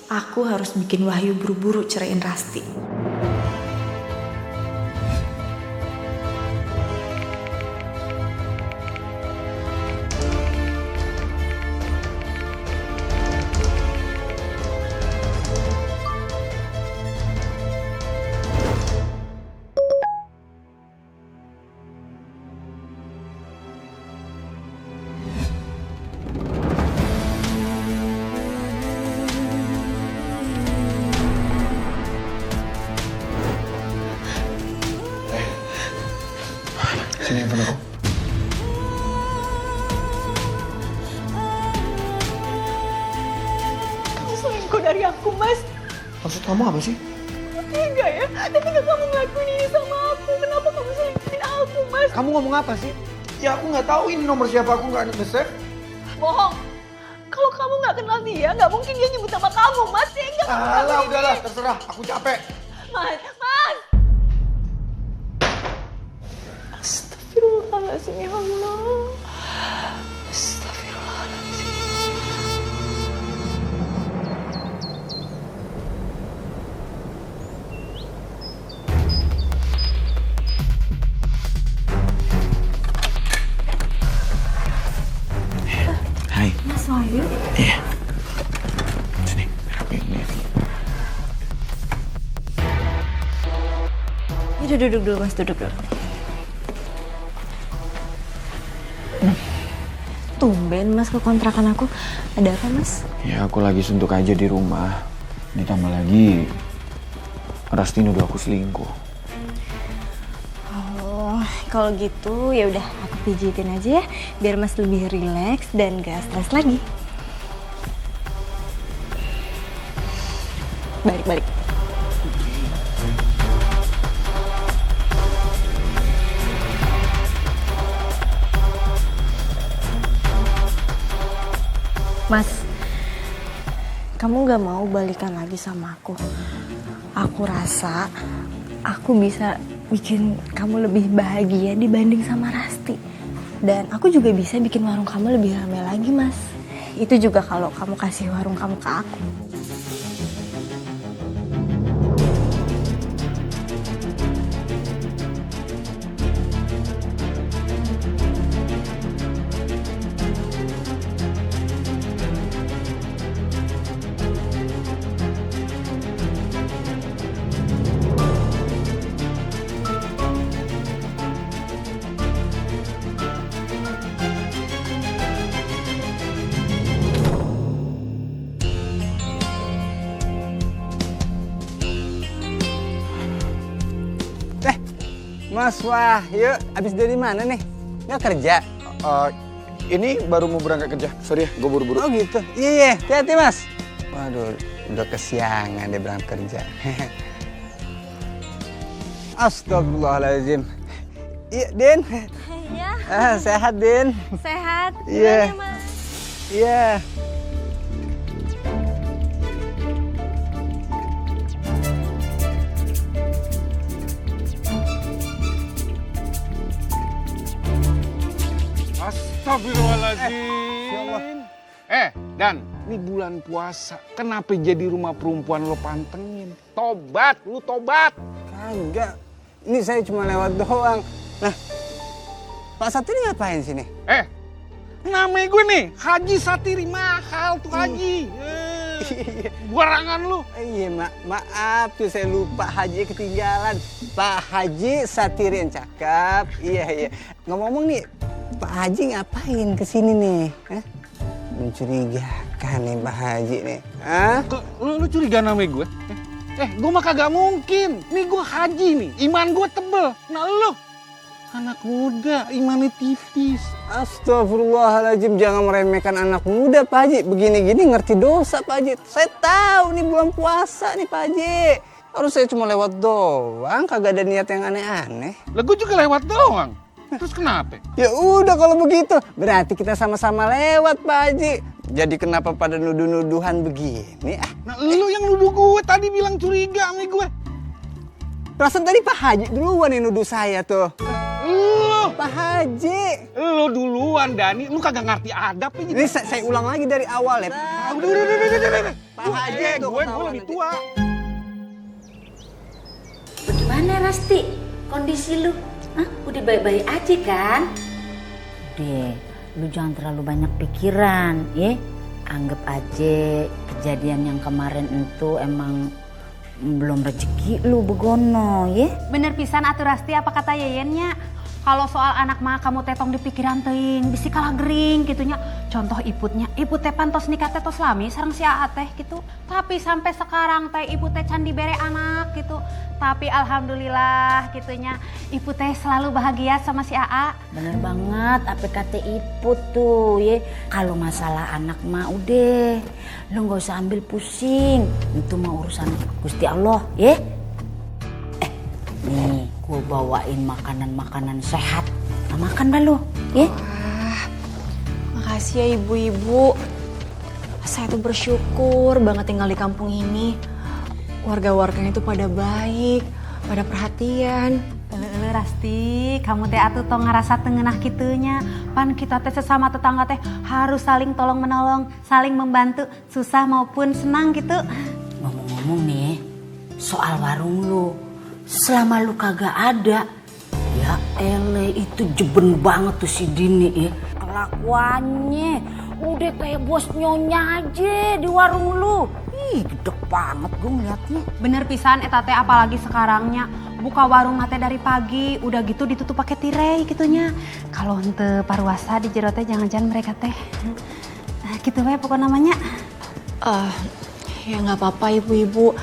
Aku harus bikin Wahyu buru-buru ceraiin Rasti. Sini handphone aku. Kamu selingkuh dari aku, Mas. Maksud kamu apa sih? Tega ya? Ketika kamu ngelakuin ini sama aku, kenapa kamu selingkuhin aku, Mas? Kamu ngomong apa sih? Ya aku nggak tahu ini nomor siapa, aku nggak nge-save. Bohong. Kalau kamu nggak kenal dia, nggak mungkin dia nyebut nama kamu, Mas. Tega kamu Alah, ngelakuin udahlah, ini. terserah. Aku capek. Mas, Mas. Astagfirullah. Astagfirullahaladzim ya Allah. Astagfirullahaladzim. Hai. Mas Wahyu. Iya. Sini. Ini. Duduk dulu Mas, duduk dulu. Tumben Mas ke kontrakan aku. Ada apa Mas? Ya aku lagi suntuk aja di rumah. Ditambah lagi Rasti nuduh aku selingkuh. Oh, kalau gitu ya udah aku pijitin aja ya, biar Mas lebih rileks dan gak stres lagi. Balik. Mas, kamu gak mau balikan lagi sama aku? Aku rasa aku bisa bikin kamu lebih bahagia dibanding sama Rasti. Dan aku juga bisa bikin warung kamu lebih ramai lagi, Mas. Itu juga kalau kamu kasih warung kamu ke aku. Mas Wahyu, abis dari mana nih? Nggak kerja? Ini baru mau berangkat kerja. Sorry ya, gue buru-buru. Oh gitu? Iya, hati-hati Mas. Waduh, udah kesiangan dia berangkat kerja. Astagfirullahaladzim. Iya, Din. Iya. Sehat, Din. Sehat. Iya. Gimana, Mas? Iya. Astagfirullahaladzim. Dan ini bulan puasa. Kenapa jadi rumah perempuan lo pantengin? Tobat, lu tobat. Kagak. Ini saya cuma lewat doang. Nah, Pak Satiri ngapain sini? Namanya gue nih, Haji Satiri. Mahal tuh Haji. Barangan lu. Iya, maaf tuh saya lupa, Haji ketinggalan. Pak Haji Satiri yang cakep. Iya. Ngomong-ngomong nih, Pak Haji ngapain kesini nih? Mencurigakan nih Pak Haji nih. Lu curiga nama gue? Gue mah kagak mungkin. Nih gue haji nih, iman gue tebel. Nah lu, anak muda, imannya tipis. Astagfirullahaladzim, jangan meremehkan anak muda Pak Haji. Begini-gini ngerti dosa Pak Haji. Saya tahu nih bulan puasa nih Pak Haji. Harus saya cuma lewat doang, kagak ada niat yang aneh-aneh. Lah gue juga lewat doang. Terus kenapa? Ya udah kalau begitu, berarti kita sama-sama lewat Pak Haji. Jadi kenapa pada nuduh-nuduhan begini? Nah lu yang nuduh gue tadi bilang curiga sama gue. Perasaan tadi Pak Haji duluan yang nuduh saya tuh. Lu Pak Haji. Lu duluan Dani, lu kagak ngerti adab ini. Ini saya ulang lagi dari awal ya. Udah. Pak Haji tuh gue lebih tua. Bagaimana Rasti? Kondisi lu? Udah baik-baik aja kan? Udah, lu jangan terlalu banyak pikiran, ya. Anggap aja kejadian yang kemarin itu emang belum rezeki lu begono, ya. Bener pisan atuh Rasti apa kata Yeyennya. Kalau soal anak mah kamu tetong di pikiran teuing, bisi kalah gering gitunya. Contoh iputnya, ibu teh pantos nikah teh tos lami sareng si Aa teh gitu. Tapi sampai sekarang teh ibu teh can dibere anak gitu. Tapi alhamdulillah gitunya, ibu teh selalu bahagia sama si Aa. Bener banget apa kata Iput tuh, ya. Kalau masalah anak mah udah, lu gak usah ambil pusing. Itu mah urusan Gusti Allah, ya. Nih, gue bawain makanan-makanan sehat. Nah, makan dah lu, ya. Makasih ya ibu-ibu. Saya tuh bersyukur banget tinggal di kampung ini. Warga-warganya itu pada baik. pada perhatian. Ele Rasti, kamu teh atuh tong ngerasa tengenah kitunya. Pan kita teh sesama tetangga teh harus saling tolong menolong, saling membantu, susah maupun senang gitu. Ngomong-ngomong nih, soal warung lu, selama lu kagak ada, ya ele itu jeben banget tuh si Dini ya. Kelakuannya udah kayak bos nyonya aja di warung lu. Ih, gede banget gue ngeliatnya. Bener pisan eta teh apalagi sekarangnya buka warung mate dari pagi, udah gitu ditutup pakai tirai gitunya. Kalau henteu paruasa di jero teh jangan-jangan mereka teh gitu we pokok namanya. Ya nggak apa-apa ibu-ibu.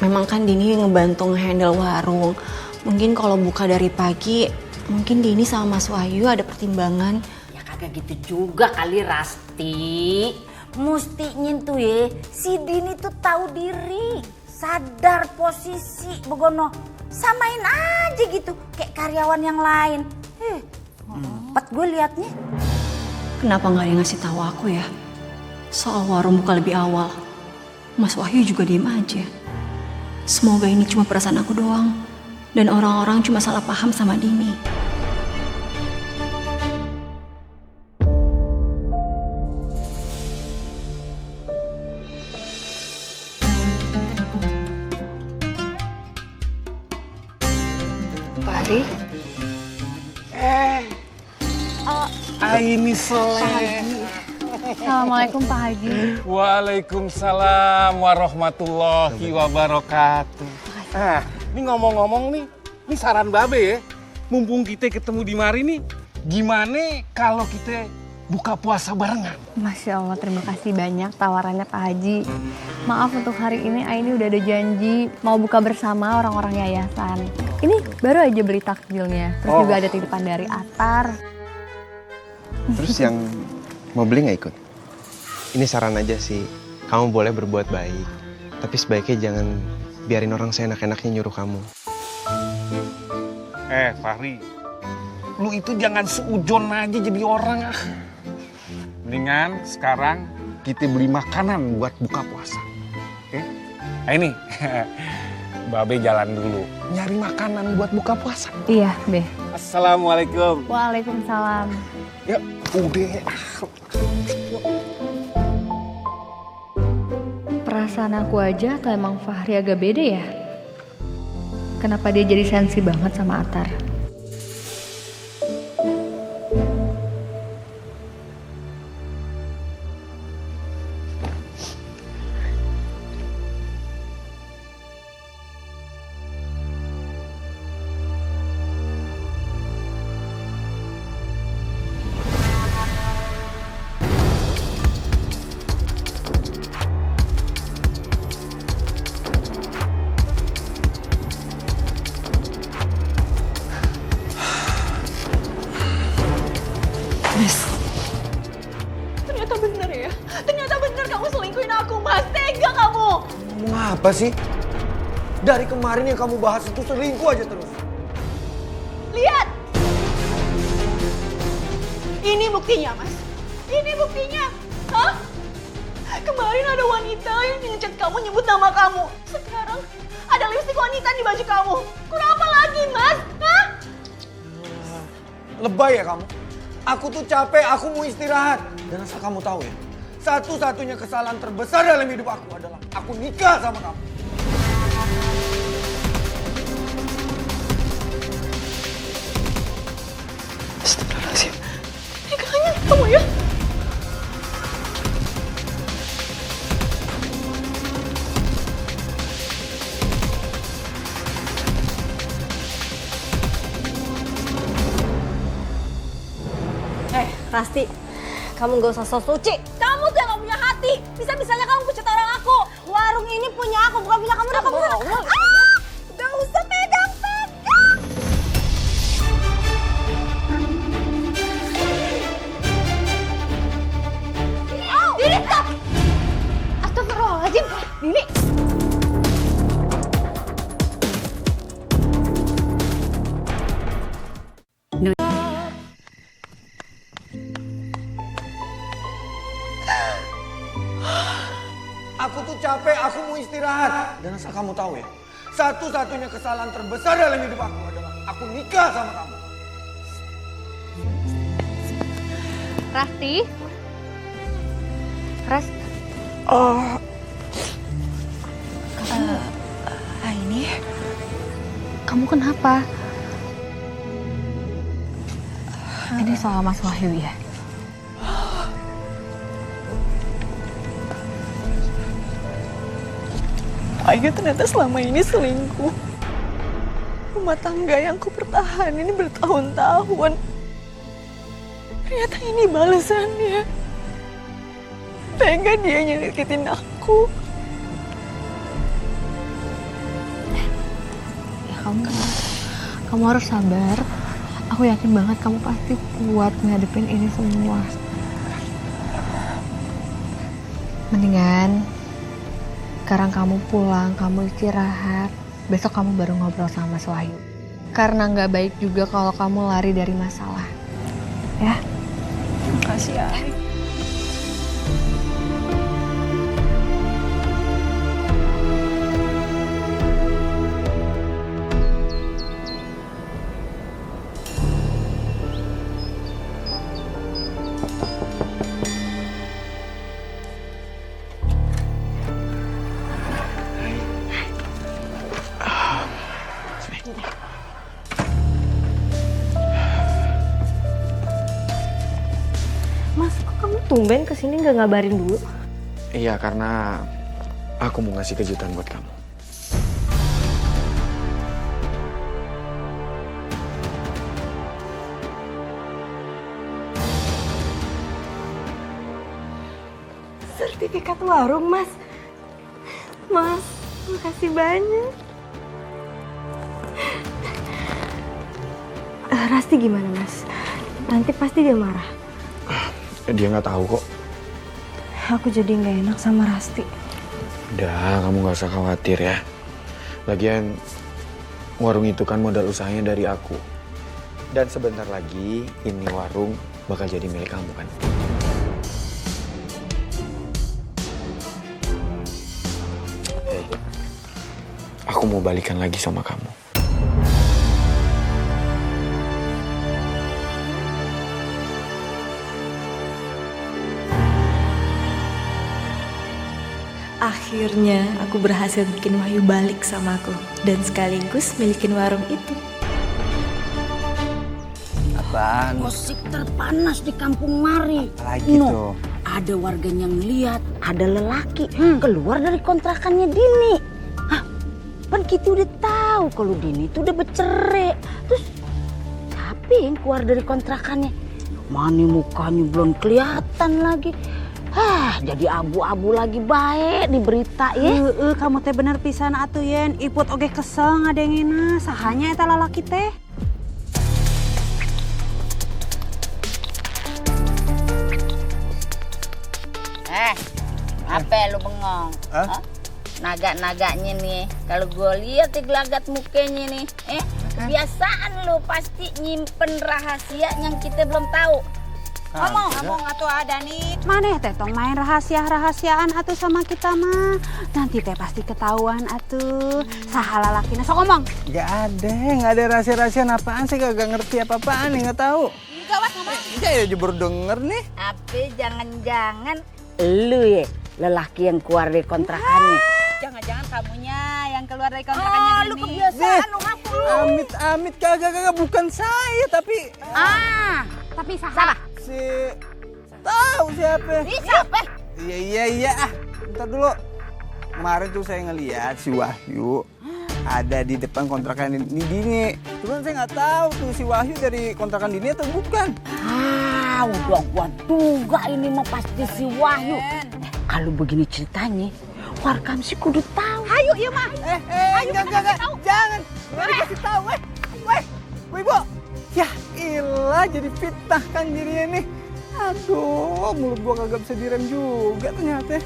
Memang kan Dini ngebantu ngehandle warung. Mungkin kalau buka dari pagi, mungkin Dini sama Mas Wahyu ada pertimbangan. Ya kagak gitu juga kali Rasti. Mesti nyentuh ya, si Dini tuh tahu diri, sadar posisi begono, samain aja gitu kayak karyawan yang lain. Empat gue liatnya. Kenapa nggak ada yang ngasih tahu aku ya? Soal warung buka lebih awal. Mas Wahyu juga diem aja. Semoga ini cuma perasaan aku doang. Dan orang-orang cuma salah paham sama Dini. Pari? Ini Soleh. Assalamualaikum Pak Haji. Waalaikumsalam warahmatullahi wabarakatuh. Ini ngomong-ngomong nih, ini saran Babe ya. Mumpung kita ketemu di mari nih, gimana kalau kita buka puasa barengan? Masya Allah, terima kasih banyak tawarannya Pak Haji. Maaf untuk hari ini Aini udah ada janji mau buka bersama orang-orang yayasan. Ini baru aja beli takjilnya, terus juga ada titipan dari Atar. Terus yang mau beli nggak ikut? Ini saran aja sih, kamu boleh berbuat baik. Tapi sebaiknya jangan biarin orang seenak-enaknya nyuruh kamu. Fahri, lu itu jangan seujon aja jadi orang. Mendingan sekarang kita beli makanan buat buka puasa. Oke? Ini, Babe jalan dulu. Nyari makanan buat buka puasa. Iya, Be. Assalamualaikum. Waalaikumsalam. Ya, udah. Perasaan aku aja atau emang Fahri agak beda ya? Kenapa dia jadi sensi banget sama Atar? Ternyata bener ya? Ternyata bener kamu selingkuhin aku, Mas. Tega kamu. Ngomong apa sih? Dari kemarin yang kamu bahas itu selingkuh aja terus. Lihat. Ini buktinya, Mas. Ini buktinya. Hah? Kemarin ada wanita yang ngechat kamu nyebut nama kamu. Sekarang ada lipstik wanita di baju kamu. Kurang apa lagi, Mas? Hah? Lebay ya kamu? Aku tuh capek, aku mau istirahat. Dan asal kamu tahu ya, satu-satunya kesalahan terbesar dalam hidup aku adalah aku nikah sama kamu. Astagfirullahaladzim. Nikahnya kamu ya? Rasti, kamu gak usah sok suci. Kamu tuh yang gak punya hati. Bisa-bisanya kamu pucat orang aku. Warung ini punya aku, bukan punya kamu. Udah kamu sana. Gak usah pegang-pegang. Dini, stop. Astagfirullahaladzim. Dini. Aku tuh capek, aku mau istirahat. Dan asal kamu tahu ya, Satu-satunya kesalahan terbesar dalam hidup aku adalah aku nikah sama kamu. Rasti? Ras? Ini Kamu kenapa? Ini soal Mas Wahyu ya? Ayu ternyata selama ini selingkuh. Rumah tangga yang ku pertahanin bertahun-tahun. Ternyata ini balasannya. Tega dia nyakitin aku. Ya kamu harus sabar. Aku yakin banget kamu pasti kuat ngadepin ini semua. Mendingan sekarang kamu pulang, kamu istirahat. Besok kamu baru ngobrol sama Mas Wahyu. Karena nggak baik juga kalau kamu lari dari masalah. Ya? Makasih ya. Mas, kok kamu tumben kesini nggak ngabarin dulu? Iya, karena aku mau ngasih kejutan buat kamu. Sertifikat warung, Mas. Mas, makasih banyak. Rasti gimana, Mas? Nanti pasti dia marah. Dia nggak tahu kok. Aku jadi nggak enak sama Rasti. Udah, kamu nggak usah khawatir ya. Lagian warung itu kan modal usahanya dari aku. Dan sebentar lagi ini warung bakal jadi milik kamu kan. Hey, aku mau balikan lagi sama kamu. Akhirnya aku berhasil bikin Wahyu balik sama aku dan sekaligus milikin warung itu. Apaan? Gosip terpanas di kampung Mari. Apalagi tuh? Ada warganya ngeliat ada lelaki keluar dari kontrakannya Dini. Hah, kan kita udah tahu kalau Dini itu udah bercerai. Terus siapa yang keluar dari kontrakannya? Mana mukanya belum kelihatan lagi. Hah, jadi abu-abu lagi baik di berita ya. Kamu teh bener pisan atuh Yen. Iput oge kesel ngadengina. Sahanya eta lalaki teh. Apa lu bengong? Hah? Naga-naganya nih, kalau gue lihat di gelagat mukanya nih, kebiasaan lu pasti nyimpen rahasia yang kita belum tahu. Ngomong atuh ada nih. Maneh teh tong main rahasia-rahasiaan atuh sama kita mah. Nanti teh pasti ketahuan atuh. Saha lalakina sok ngomong. Gak ada rahasia-rahasiaan apaan sih, gak ngerti apa-apaan nih, gak tahu. Gawat ngomong. Iya aja baru denger nih. Apa jangan-jangan lu ya lelaki yang keluar dari kontrakannya? Jangan-jangan kamunya yang keluar dari kontrakannya Dini. Lu kebiasaan lu ngaku lu. Amit kagak bukan saya tapi. Tapi saha? Si tahu siapa? Siapa? Iya. Bentar dulu. Kemarin tuh saya ngeliat si Wahyu ada di depan kontrakan Dini. Cuman saya nggak tahu tuh si Wahyu dari kontrakan Dini atau bukan. Udah gua duga ini mah pasti si Wahyu. Kalau begini ceritanya, warga sih kudu tahu. Ayo iya mah. Enggak. Jangan. Nggak dikasih tahu, Bu Ibu. Ya ilah, jadi fitnah kan jadinya nih. Aduh, mulut gua kagak bisa direm juga ternyata.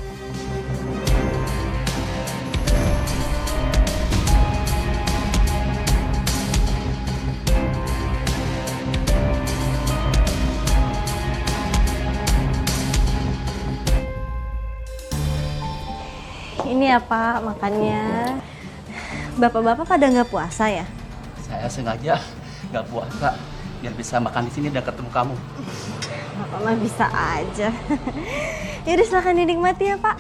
Ini ya Pak, makannya. Bapak-bapak pada nggak puasa ya? Saya sengaja nggak puasa biar bisa makan di sini dan ketemu kamu. Bapak mah bisa aja. Yaudah silahkan dinikmati ya Pak.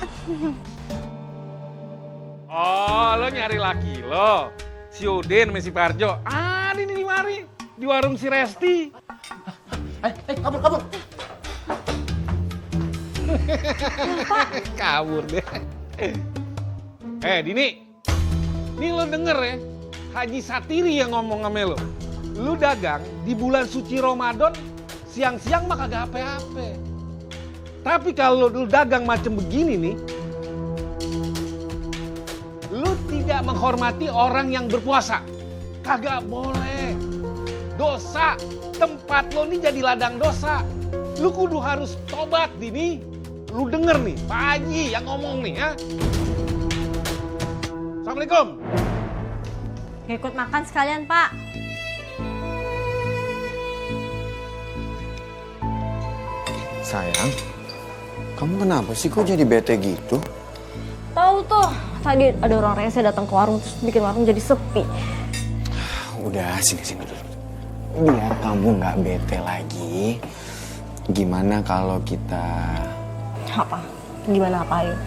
Oh, lo nyari laki lo. Si Udin sama si Parjo. Ada nih di mari. Di warung si Resti. Kabur. Kabur deh. Dini. Nih lo denger ya. Haji Satiri yang ngomong sama lo. Lu dagang di bulan suci Ramadan, siang-siang mah kagak apa-apa. Tapi kalau lu dagang macam begini nih, lu tidak menghormati orang yang berpuasa. Kagak boleh. Dosa. Tempat lo nih jadi ladang dosa. Lu kudu harus tobat, Dini. Lu denger nih, Pak Haji yang ngomong nih ya. Assalamualaikum. Ikut makan sekalian Pak. Sayang, kamu kenapa sih kok jadi bete gitu? Tahu tuh, tadi ada orang rese datang ke warung terus bikin warung jadi sepi. Udah, sini dulu. Biar kamu nggak bete lagi. Gimana kalau kita... Apa? Gimana apain?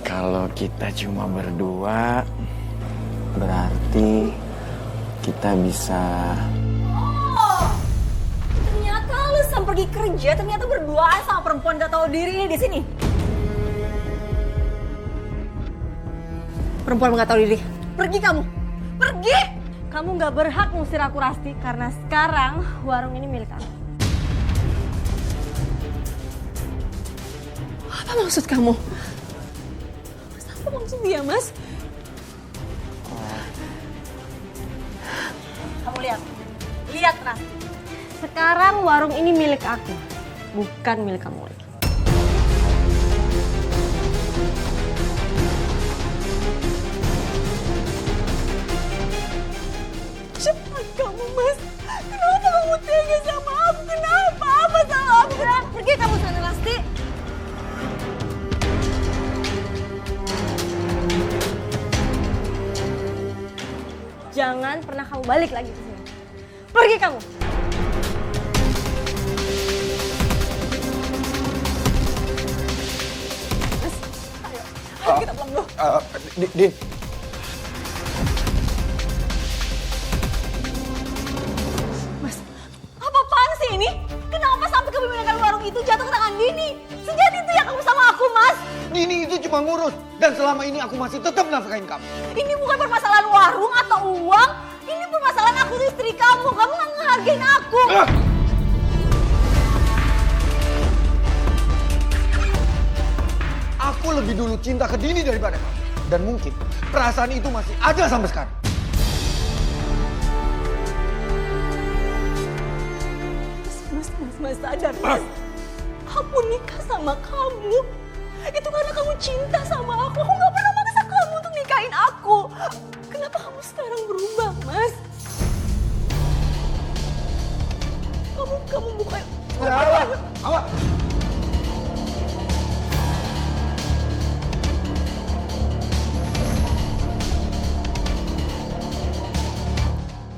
Kalau kita cuma berdua, berarti kita bisa... Ternyata lu sampai pergi kerja, ternyata berduaan sama perempuan gak tahu diri ini di sini. Perempuan gak tahu diri. Pergi kamu. Pergi! Kamu gak berhak ngusir aku, Rasti, karena sekarang warung ini milik aku. Apa maksud kamu? Mas, apa maksud dia, Mas? Kamu lihat. Lihat, Rasti. Sekarang warung ini milik aku, bukan milik kamu lagi. Cepat kamu, Mas. Kenapa kamu tega sama aku? Kenapa? Apa salah aku? Kenapa? Pergi kamu sana, Rasti. Jangan pernah kamu balik lagi ke sini. Pergi kamu. Mas, ayo kita pulang dulu. Din. Mas, apa-apaan sih ini? Kenapa sampai kepemilikan warung itu jatuh ke tangan Dini? Sejati itu ya kamu sama aku, Mas. Dini itu cuma ngurus dan selama ini aku masih tetap nafkahin kamu. Ini bukan permasalahan warung atau uang. Ini permasalahan aku tuh istri kamu. Kamu nggak ngehargain aku. Aku lebih dulu cinta ke Dini daripada kamu. Dan mungkin perasaan itu masih ada sampai sekarang. Mas sadar, Mas. Aku nikah sama kamu. Itu karena kamu cinta sama aku. Aku nggak pernah maksa kamu untuk nikahin aku. Kenapa kamu sekarang berubah, Mas? Kamu bukan... Awas!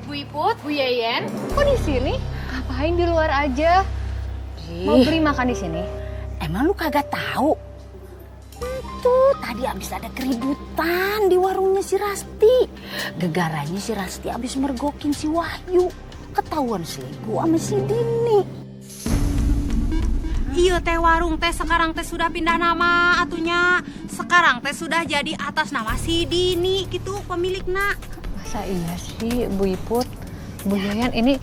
Bu Iput, Bu Yeyen, kok di sini? Ngapain di luar aja? Mau beli makan di sini? Emang lu kagak tahu? Tuh tadi abis ada keributan di warungnya si Rasti. Gegaranya si Rasti abis mergokin si Wahyu. Ketahuan selingkuh sama si Dini. Iya teh warung teh sekarang teh sudah pindah nama atunya. Sekarang teh sudah jadi atas nama si Dini gitu pemiliknya. Masa iya sih Bu Iput? Bu Yayan ini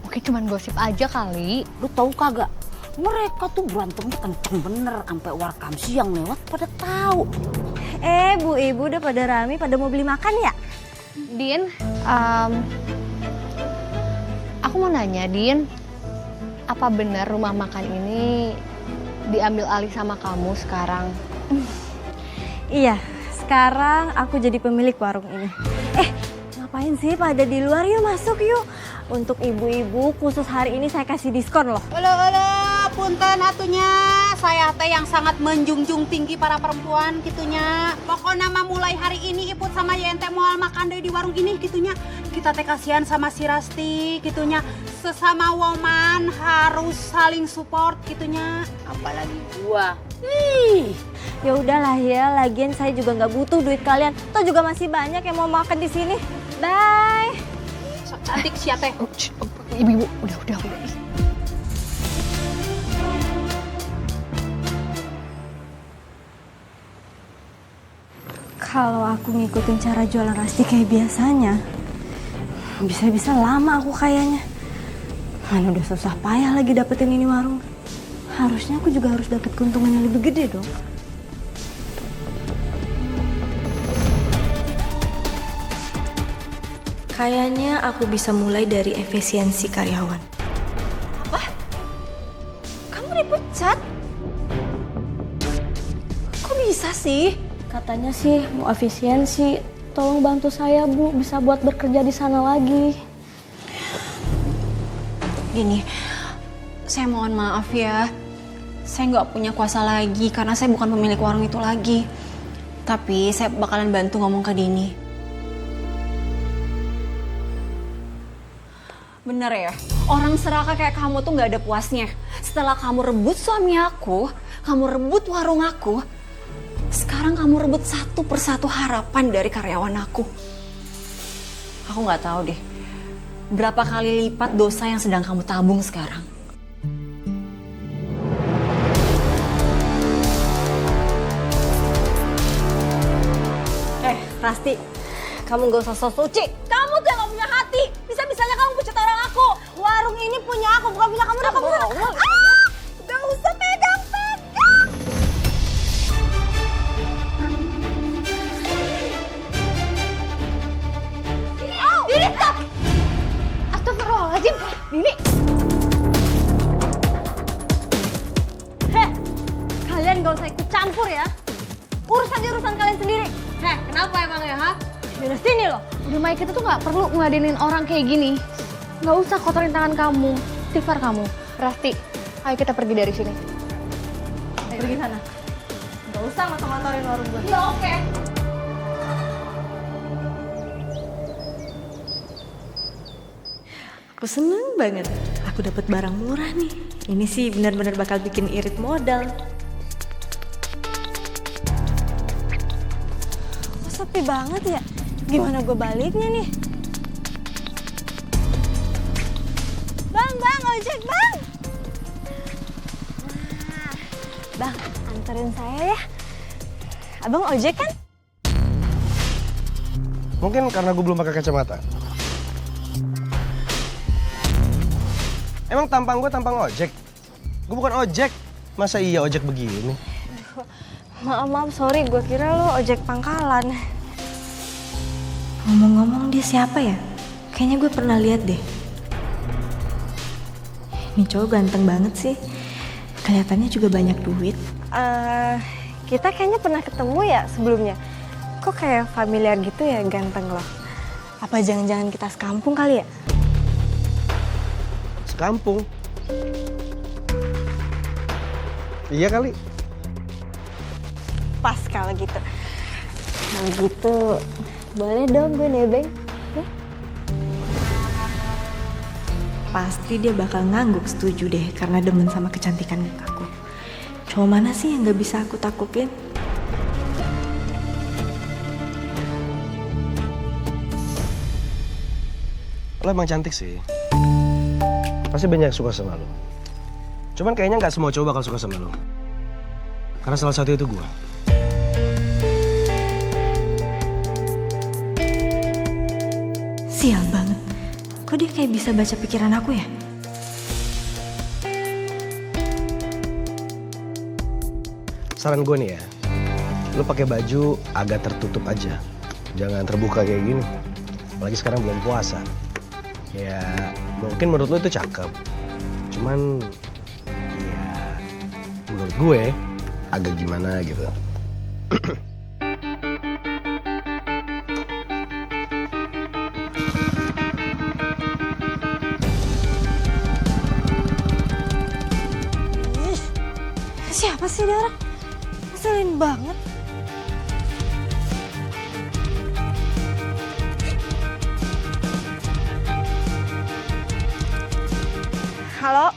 mungkin cuma gosip aja kali. Lu tahu kagak? Mereka tuh berantemnya kenceng bener sampai warkam siang lewat pada tahu. Bu Ibu udah pada rame, pada mau beli makan ya? Din, aku mau nanya, Din, apa benar rumah makan ini diambil alih sama kamu sekarang? Iya, sekarang aku jadi pemilik warung ini. Ngapain sih pada di luar? Yuk masuk yuk. Untuk ibu-ibu khusus hari ini saya kasih diskon loh. Halo, punten atunya. saya teh yang sangat menjunjung tinggi para perempuan gitunya. Pokoknya mah mulai hari ini Iput sama Yen teh moal makan deui di warung ini gitunya. Kita teh kasihan sama si Rasti gitunya. Sesama woman harus saling support gitunya. Apalagi gua. Ya udahlah ya, lagian saya juga nggak butuh duit kalian. Toh juga masih banyak yang mau makan di sini. Bye. Sok cantik sia teh. Ibu-ibu, udah. Kalau aku ngikutin cara jualan Rasti kayak biasanya, bisa-bisa lama aku kayaknya. Mana udah susah payah lagi dapetin ini warung. Harusnya aku juga harus dapet keuntungan yang lebih gede dong. Kayaknya aku bisa mulai dari efisiensi karyawan. Apa? Kamu dipecat? Kok bisa sih? Katanya sih mau efisiensi. Tolong bantu saya, Bu, bisa buat bekerja di sana lagi. Gini, saya mohon maaf ya. Saya nggak punya kuasa lagi karena saya bukan pemilik warung itu lagi. Tapi saya bakalan bantu ngomong ke Dini. Bener ya, orang serakah kayak kamu tuh nggak ada puasnya. Setelah kamu rebut suami aku, kamu rebut warung aku, sekarang kamu rebut satu persatu harapan dari karyawan aku. Aku nggak tahu deh, berapa kali lipat dosa yang sedang kamu tabung sekarang. Rasti, kamu gak usah sok suci. Kamu tuh yang gak punya hati. Bisa-bisanya kamu pecat orang aku. Warung ini punya aku, bukan punya kamu. Udah, kamu gak usah pegang-pegang. Dini, stop! Astagfirullahaladzim, Dini. Kalian gak usah ikut campur ya. Urus aja urusan kalian sendiri. Kenapa emangnya, ha? Dari sini loh. Udah Mai, kita tuh nggak perlu ngadenin orang kayak gini. Nggak usah kotorin tangan kamu, istighfar kamu. Rasti, ayo kita pergi dari sini. Pergi sana. Gak usah ngotor-ngotorin warung gue. Ya oke. Aku seneng banget. Aku dapat barang murah nih. Ini sih benar-benar bakal bikin irit modal. Kok sepi banget ya? Gimana gue baliknya nih? Bang, ojek bang! Bang, anterin saya ya. Abang ojek kan? Mungkin karena gue belum pakai kacamata. Emang tampang gue tampang ojek? Gue bukan ojek. Masa iya ojek begini? Maaf, sorry. Gue kira lo ojek pangkalan. Ngomong-ngomong dia siapa ya? Kayaknya gue pernah lihat deh. Ini cowok ganteng banget sih. Kelihatannya juga banyak duit. Kita kayaknya pernah ketemu ya sebelumnya. Kok kayak familiar gitu ya ganteng loh. Apa jangan-jangan kita sekampung kali ya? Sekampung? Iya kali. Pas kalau gitu. Kalau gitu boleh dong gue nebeng. Pasti dia bakal ngangguk setuju deh karena demen sama kecantikan mukaku. Cowok mana sih yang gak bisa aku taklukin? Lo emang cantik sih. Pasti banyak yang suka sama lo. Cuman kayaknya nggak semua cowok bakal suka sama lo. Karena salah satu itu gue. Sial banget. Kok dia kayak bisa baca pikiran aku ya? Saran gue nih ya, lo pakai baju agak tertutup aja. Jangan terbuka kayak gini. Apalagi sekarang belum puasa. Ya mungkin menurut lo itu cakep. Cuman ya menurut gue agak gimana gitu. Siapa sih dia orang? Ngeselin banget. Halo,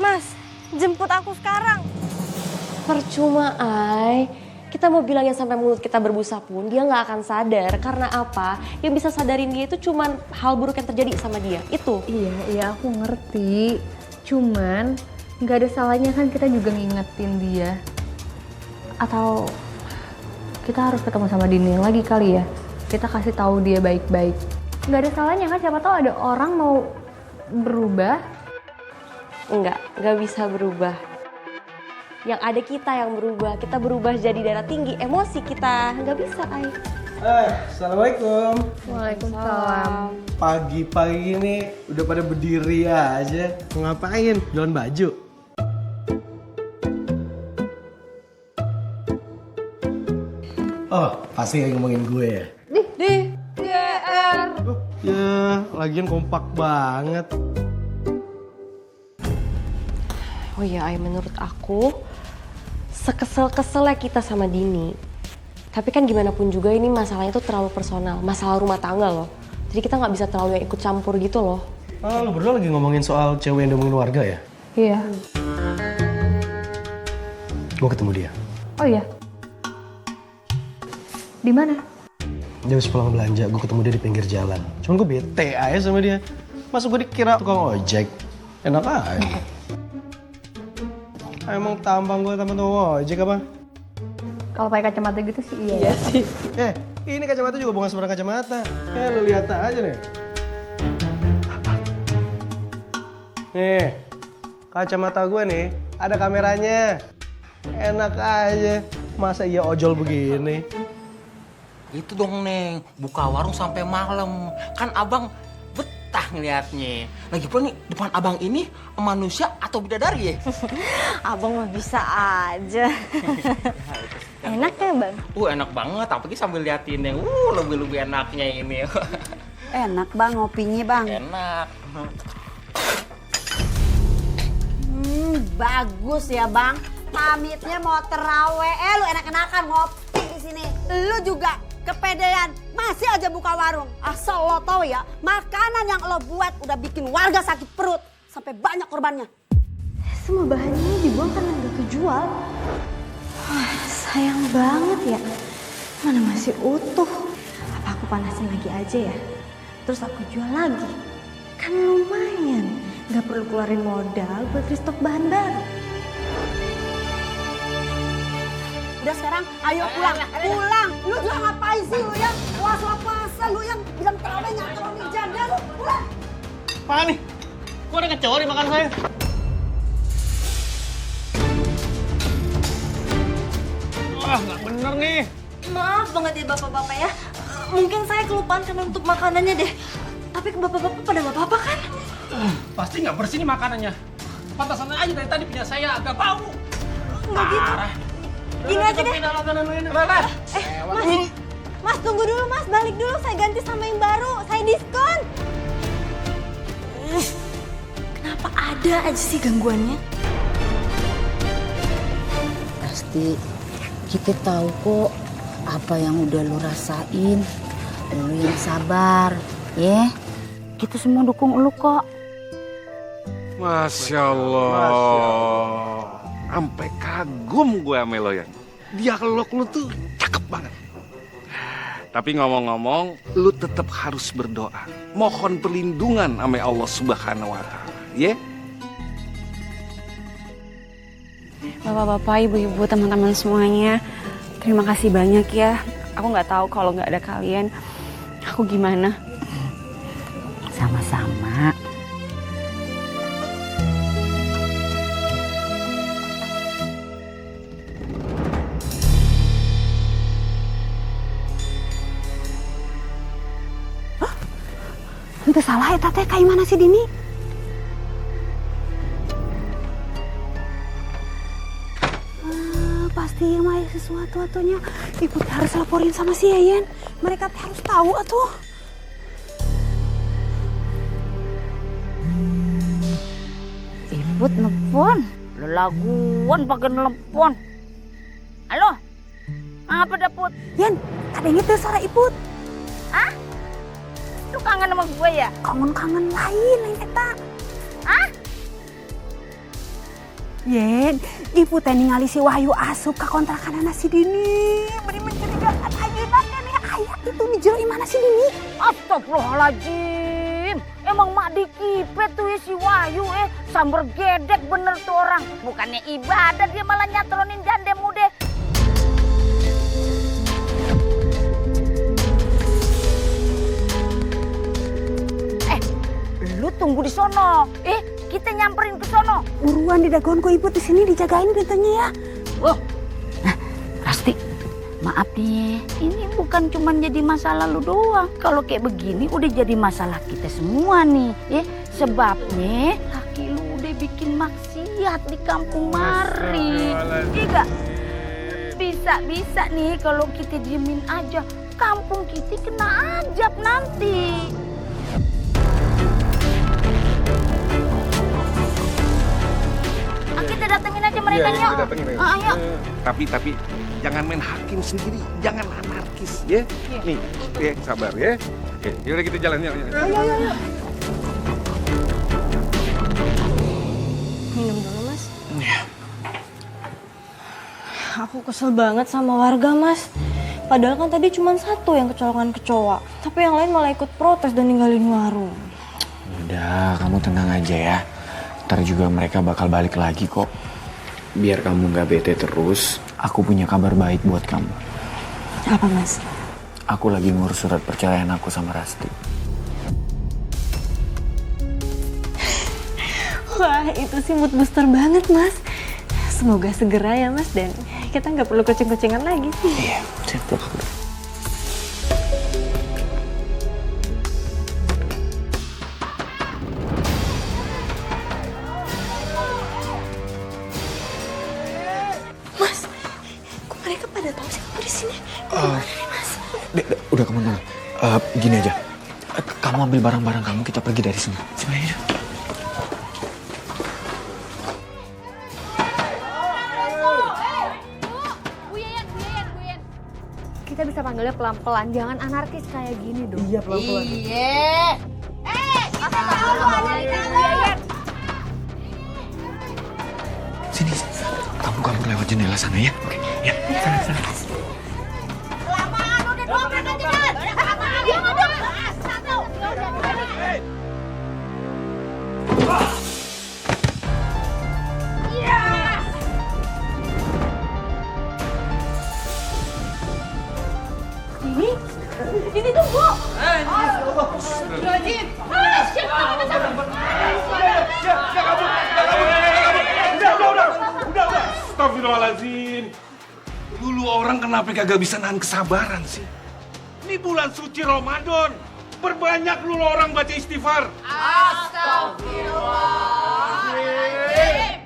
Mas, jemput aku sekarang. Percuma, Ai. Kita mau bilangin sampai mulut kita berbusa pun, dia nggak akan sadar. Karena apa? Yang bisa sadarin dia itu cuman hal buruk yang terjadi sama dia. Itu. Iya, aku ngerti. Cuman, nggak ada salahnya kan kita juga ngingetin dia. Atau kita harus ketemu sama Dini lagi kali ya? Kita kasih tahu dia baik-baik. Nggak ada salahnya kan? Siapa tahu ada orang mau berubah. Nggak bisa berubah. Yang ada kita yang berubah. Kita berubah jadi darah tinggi, emosi kita. Nggak bisa, Ai. Assalamualaikum. Waalaikumsalam. Pagi-pagi ini udah pada berdiri aja. Mau ngapain? Jualan baju? Oh, pasti lagi ngomongin gue ya? GR. Ya, lagian kompak banget. Oh iya, Ai, menurut aku sekesel-keselnya kita sama Dini. Tapi kan gimana pun juga ini masalahnya tuh terlalu personal, masalah rumah tangga loh. Jadi kita nggak bisa terlalu yang ikut campur gitu loh. Ah, lu berdua lagi ngomongin soal cewek yang diomongin warga ya? Iya. Gue ketemu dia. Oh iya? Di mana? Dia habis pulang belanja, gue ketemu dia di pinggir jalan. Cuman gue bete aja sama dia. Masa gue dikira tukang ojek? Enak aja. Emang tampang gue tampang tukang ojek apa? Kalau pakai kacamata gitu sih iya. Sih. Ini kacamata juga bukan sembarang kacamata. Lu lihat aja nih. Nih, kacamata gue nih ada kameranya. Enak aja. Masa iya ojol begini? Itu dong, Neng. Buka warung sampai malam. Kan abang betah ngeliatnya. Lagi pula nih, depan abang ini manusia atau bidadari ya? Abang mah bisa aja. Enak ya, Bang? Enak banget. Apalagi sambil liatin yang lebih-lebih enaknya ini. Enak Bang, ngopinya Bang. Enak. Bagus ya Bang. Pamitnya mau terawih. Lu enak-enakan ngopi di sini. Lu juga kepedean. Masih aja buka warung. Asal lo tahu ya, makanan yang lo buat udah bikin warga sakit perut. Sampai banyak korbannya. Semua bahannya dibuang karena nggak kejual. Sayang banget ya. Mana masih utuh. Apa aku panasin lagi aja ya? Terus aku jual lagi. Kan lumayan. Nggak perlu keluarin modal buat restock bahan baru. Udah sekarang, ayo pulang. Pulang. Lu juga ngapain sih lu yang puasa lu yang bilang terawih nyangkau nih janda lu. Pulang. Apaan nih? Kok ada kecoa di makan saya? Wah, nggak bener nih. Maaf banget ya bapak-bapak ya. Mungkin saya kelupaan karena untuk makanannya deh. Tapi ke bapak-bapak pada nggak apa-apa kan? Pasti nggak bersih nih makanannya. Pantasan aja dari tadi punya saya agak bau. Nggak gitu. Gini aja deh. Mas tunggu dulu mas, balik dulu. Saya ganti sama yang baru. Saya diskon. Kenapa ada aja sih gangguannya? Pasti kita tahu kok apa yang udah lu rasain. Lu yang sabar, ya. Kita semua dukung lu kok. Masya Allah. Sampai kagum gue sama lo ya. Dialog lu tuh cakep banget. Tapi ngomong-ngomong, lu tetap harus berdoa. Mohon perlindungan sama Allah Subhanahu wa Ta'ala. Ya? Bapak-bapak, ibu-ibu, teman-teman semuanya, terima kasih banyak ya. Aku nggak tahu kalau nggak ada kalian, aku gimana. Sama-sama. Ente salah ya teh, kayak mana sih Dini? Pasti mah sesuatu-atunya ibu harus laporin sama si Yayan. Mereka harus tahu atuh. Ibu nelfon, Lelaguan pakai nelpon. Halo? Apa daput? Yan, kadang itu suara Iput. Hah? Lu kangen sama gue ya? Kangen lain eta. Hah? Yen, Ibu teh ningali si Wahyu asup ke kontrakan si Dini. Beri mencurigakan ayeuna teh nih aya itu di jero imana si Dini. Astagfirullahaladzim. Emang mak dikipet tuh ya si Wahyu samber gedek bener tuh orang. Bukannya ibadah dia malah nyatronin jande mude. Lu tunggu di sono. Kita nyamperin ke sono. Buruan di dagonku Ibu di sini dijagain pintunya ya. Loh. Nah, Rasti, maaf nih. Ini bukan cuma jadi masalah lu doang. Kalau kayak begini udah jadi masalah kita semua nih. Sebabnya laki lu udah bikin maksiat di kampung mari. Iya. Bisa-bisa nih kalau kita diemin aja. Kampung kita kena ajab nanti. Kita datengin aja mereka yuk. Ayo. Tapi jangan main hakim sendiri, jangan anarkis ya. Nih, sabar ya. Oke, yaudah kita jalan yuk. Ayo. Minum dulu, Mas. Iya. Aku kesel banget sama warga, Mas. Padahal kan tadi cuma satu yang kecolongan kecoa. Tapi yang lain malah ikut protes dan ninggalin warung. Udah, kamu tenang aja ya. Ntar juga mereka bakal balik lagi kok. Biar kamu gak bete terus, aku punya kabar baik buat kamu. Apa, Mas? Aku lagi ngurus surat perceraian aku sama Rasti. Wah, itu sih mood booster banget, Mas. Semoga segera ya, Mas. Dan kita nggak perlu kucing-kucingan lagi. Iya, siap dulu. Udah kamu tenang. Gini aja. Kamu ambil barang-barang kamu, kita pergi dari sini. Sini aja. Kita bisa panggilnya pelan-pelan, jangan anarkis kayak gini dong. Iya, pelan-pelan. Iya. Kita tahu lu anarkis. Sini. Kamu kabur lewat jendela sana ya. Oke. Ya, sana. Ini tunggu. Udah. Astagfirullahaladzim. Dulu orang kenapa kagak bisa nahan kesabaran sih? Ini bulan suci Ramadan. Perbanyak lu orang baca istighfar. Astagfirullahaladzim.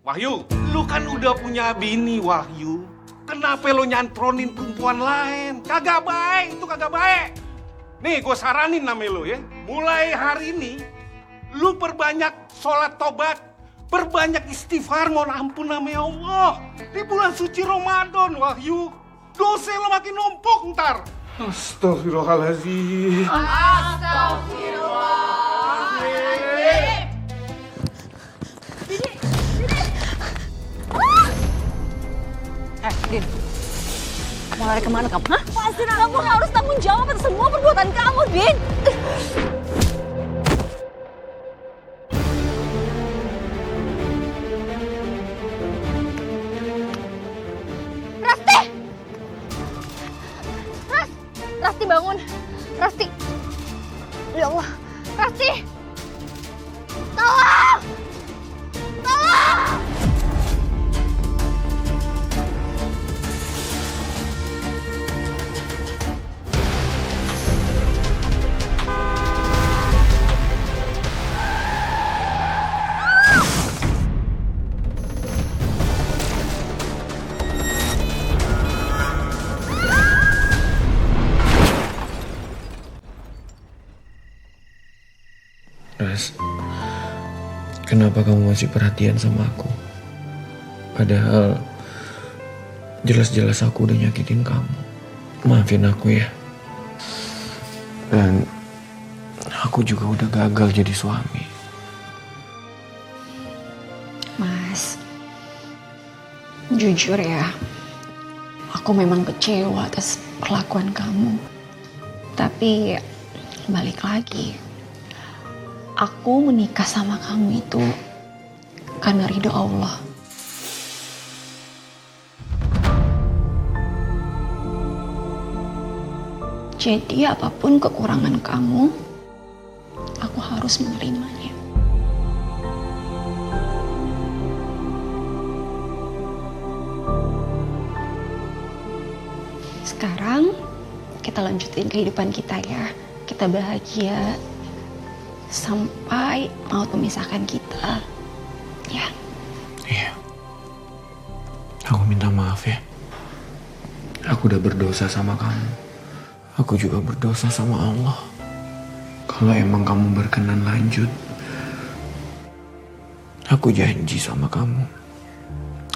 Wahyu, lu kan udah punya bini, Wahyu. Kenapa lo nyantronin perempuan lain? Kagak baik, itu kagak baik. Nih, gue saranin nama lo ya. Mulai hari ini, lu perbanyak sholat tobat, perbanyak istighfar, mohon ampun nama Allah. Di bulan suci Ramadan, Wahyu. Dosa lo makin numpuk ntar. Astagfirullahaladzim. Astagfirullahaladzim. Din, mau lari kemana kamu? Hah? Pasti kamu harus tanggung jawab atas semua perbuatan kamu, Din. Rasti! Rasti bangun. Rasti. Ya Allah. Rasti. Tolong! Tolong! kenapa kamu masih perhatian sama aku? Padahal jelas-jelas aku udah nyakitin kamu. Maafin aku ya. Dan aku juga udah gagal jadi suami. Mas, jujur ya, aku memang kecewa atas perlakuan kamu. Tapi balik lagi, aku menikah sama kamu itu karena ridho Allah. Jadi apapun kekurangan kamu, aku harus menerimanya. Sekarang kita lanjutin kehidupan kita ya. Kita bahagia sampai maut memisahkan kita. Ya. Iya. Aku minta maaf ya. Aku udah berdosa sama kamu. Aku juga berdosa sama Allah. Kalau emang kamu berkenan lanjut, aku janji sama kamu,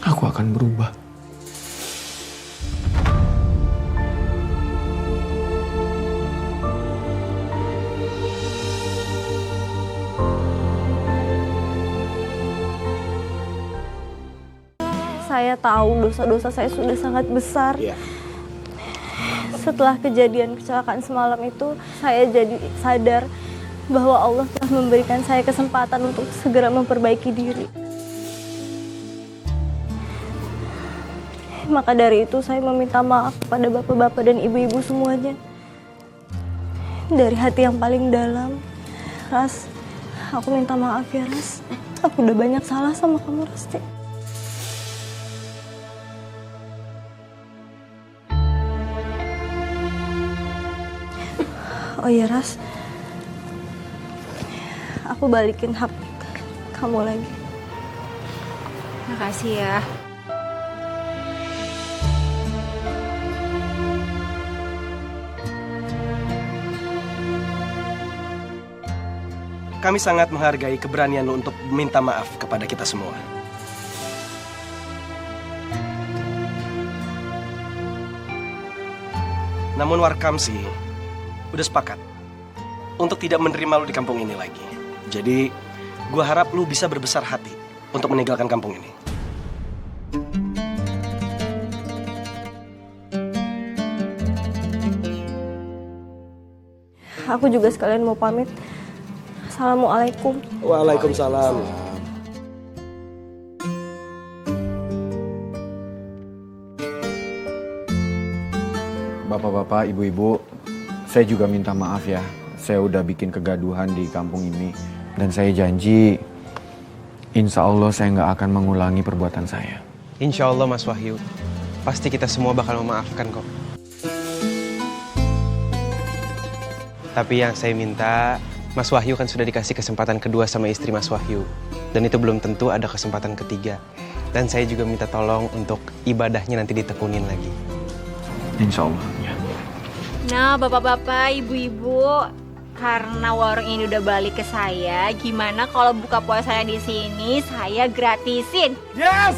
aku akan berubah. Saya tahu dosa-dosa saya sudah sangat besar. Setelah kejadian kecelakaan semalam itu, saya jadi sadar bahwa Allah telah memberikan saya kesempatan untuk segera memperbaiki diri. Maka dari itu saya meminta maaf kepada bapak-bapak dan ibu-ibu semuanya. Dari hati yang paling dalam, Ras, aku minta maaf ya Ras. Aku udah banyak salah sama kamu, Rasti. Oh iya Ras, aku balikin hak kamu lagi. Makasih ya. Kami sangat menghargai keberanian lo untuk minta maaf kepada kita semua. Namun Warkamsi udah sepakat untuk tidak menerima lu di kampung ini lagi. Jadi, gua harap lu bisa berbesar hati untuk meninggalkan kampung ini. Aku juga sekalian mau pamit. Assalamualaikum. Waalaikumsalam. Bapak-bapak, ibu-ibu, saya juga minta maaf ya. Saya udah bikin kegaduhan di kampung ini. Dan saya janji, insya Allah saya nggak akan mengulangi perbuatan saya. Insya Allah Mas Wahyu, pasti kita semua bakal memaafkan kok. Tapi yang saya minta, Mas Wahyu kan sudah dikasih kesempatan kedua sama istri Mas Wahyu. Dan itu belum tentu ada kesempatan ketiga. Dan saya juga minta tolong untuk ibadahnya nanti ditekunin lagi. Insya Allah ya. Nah, bapak-bapak, ibu-ibu, karena warung ini udah balik ke saya, gimana kalau buka puasanya di sini saya gratisin? Yes!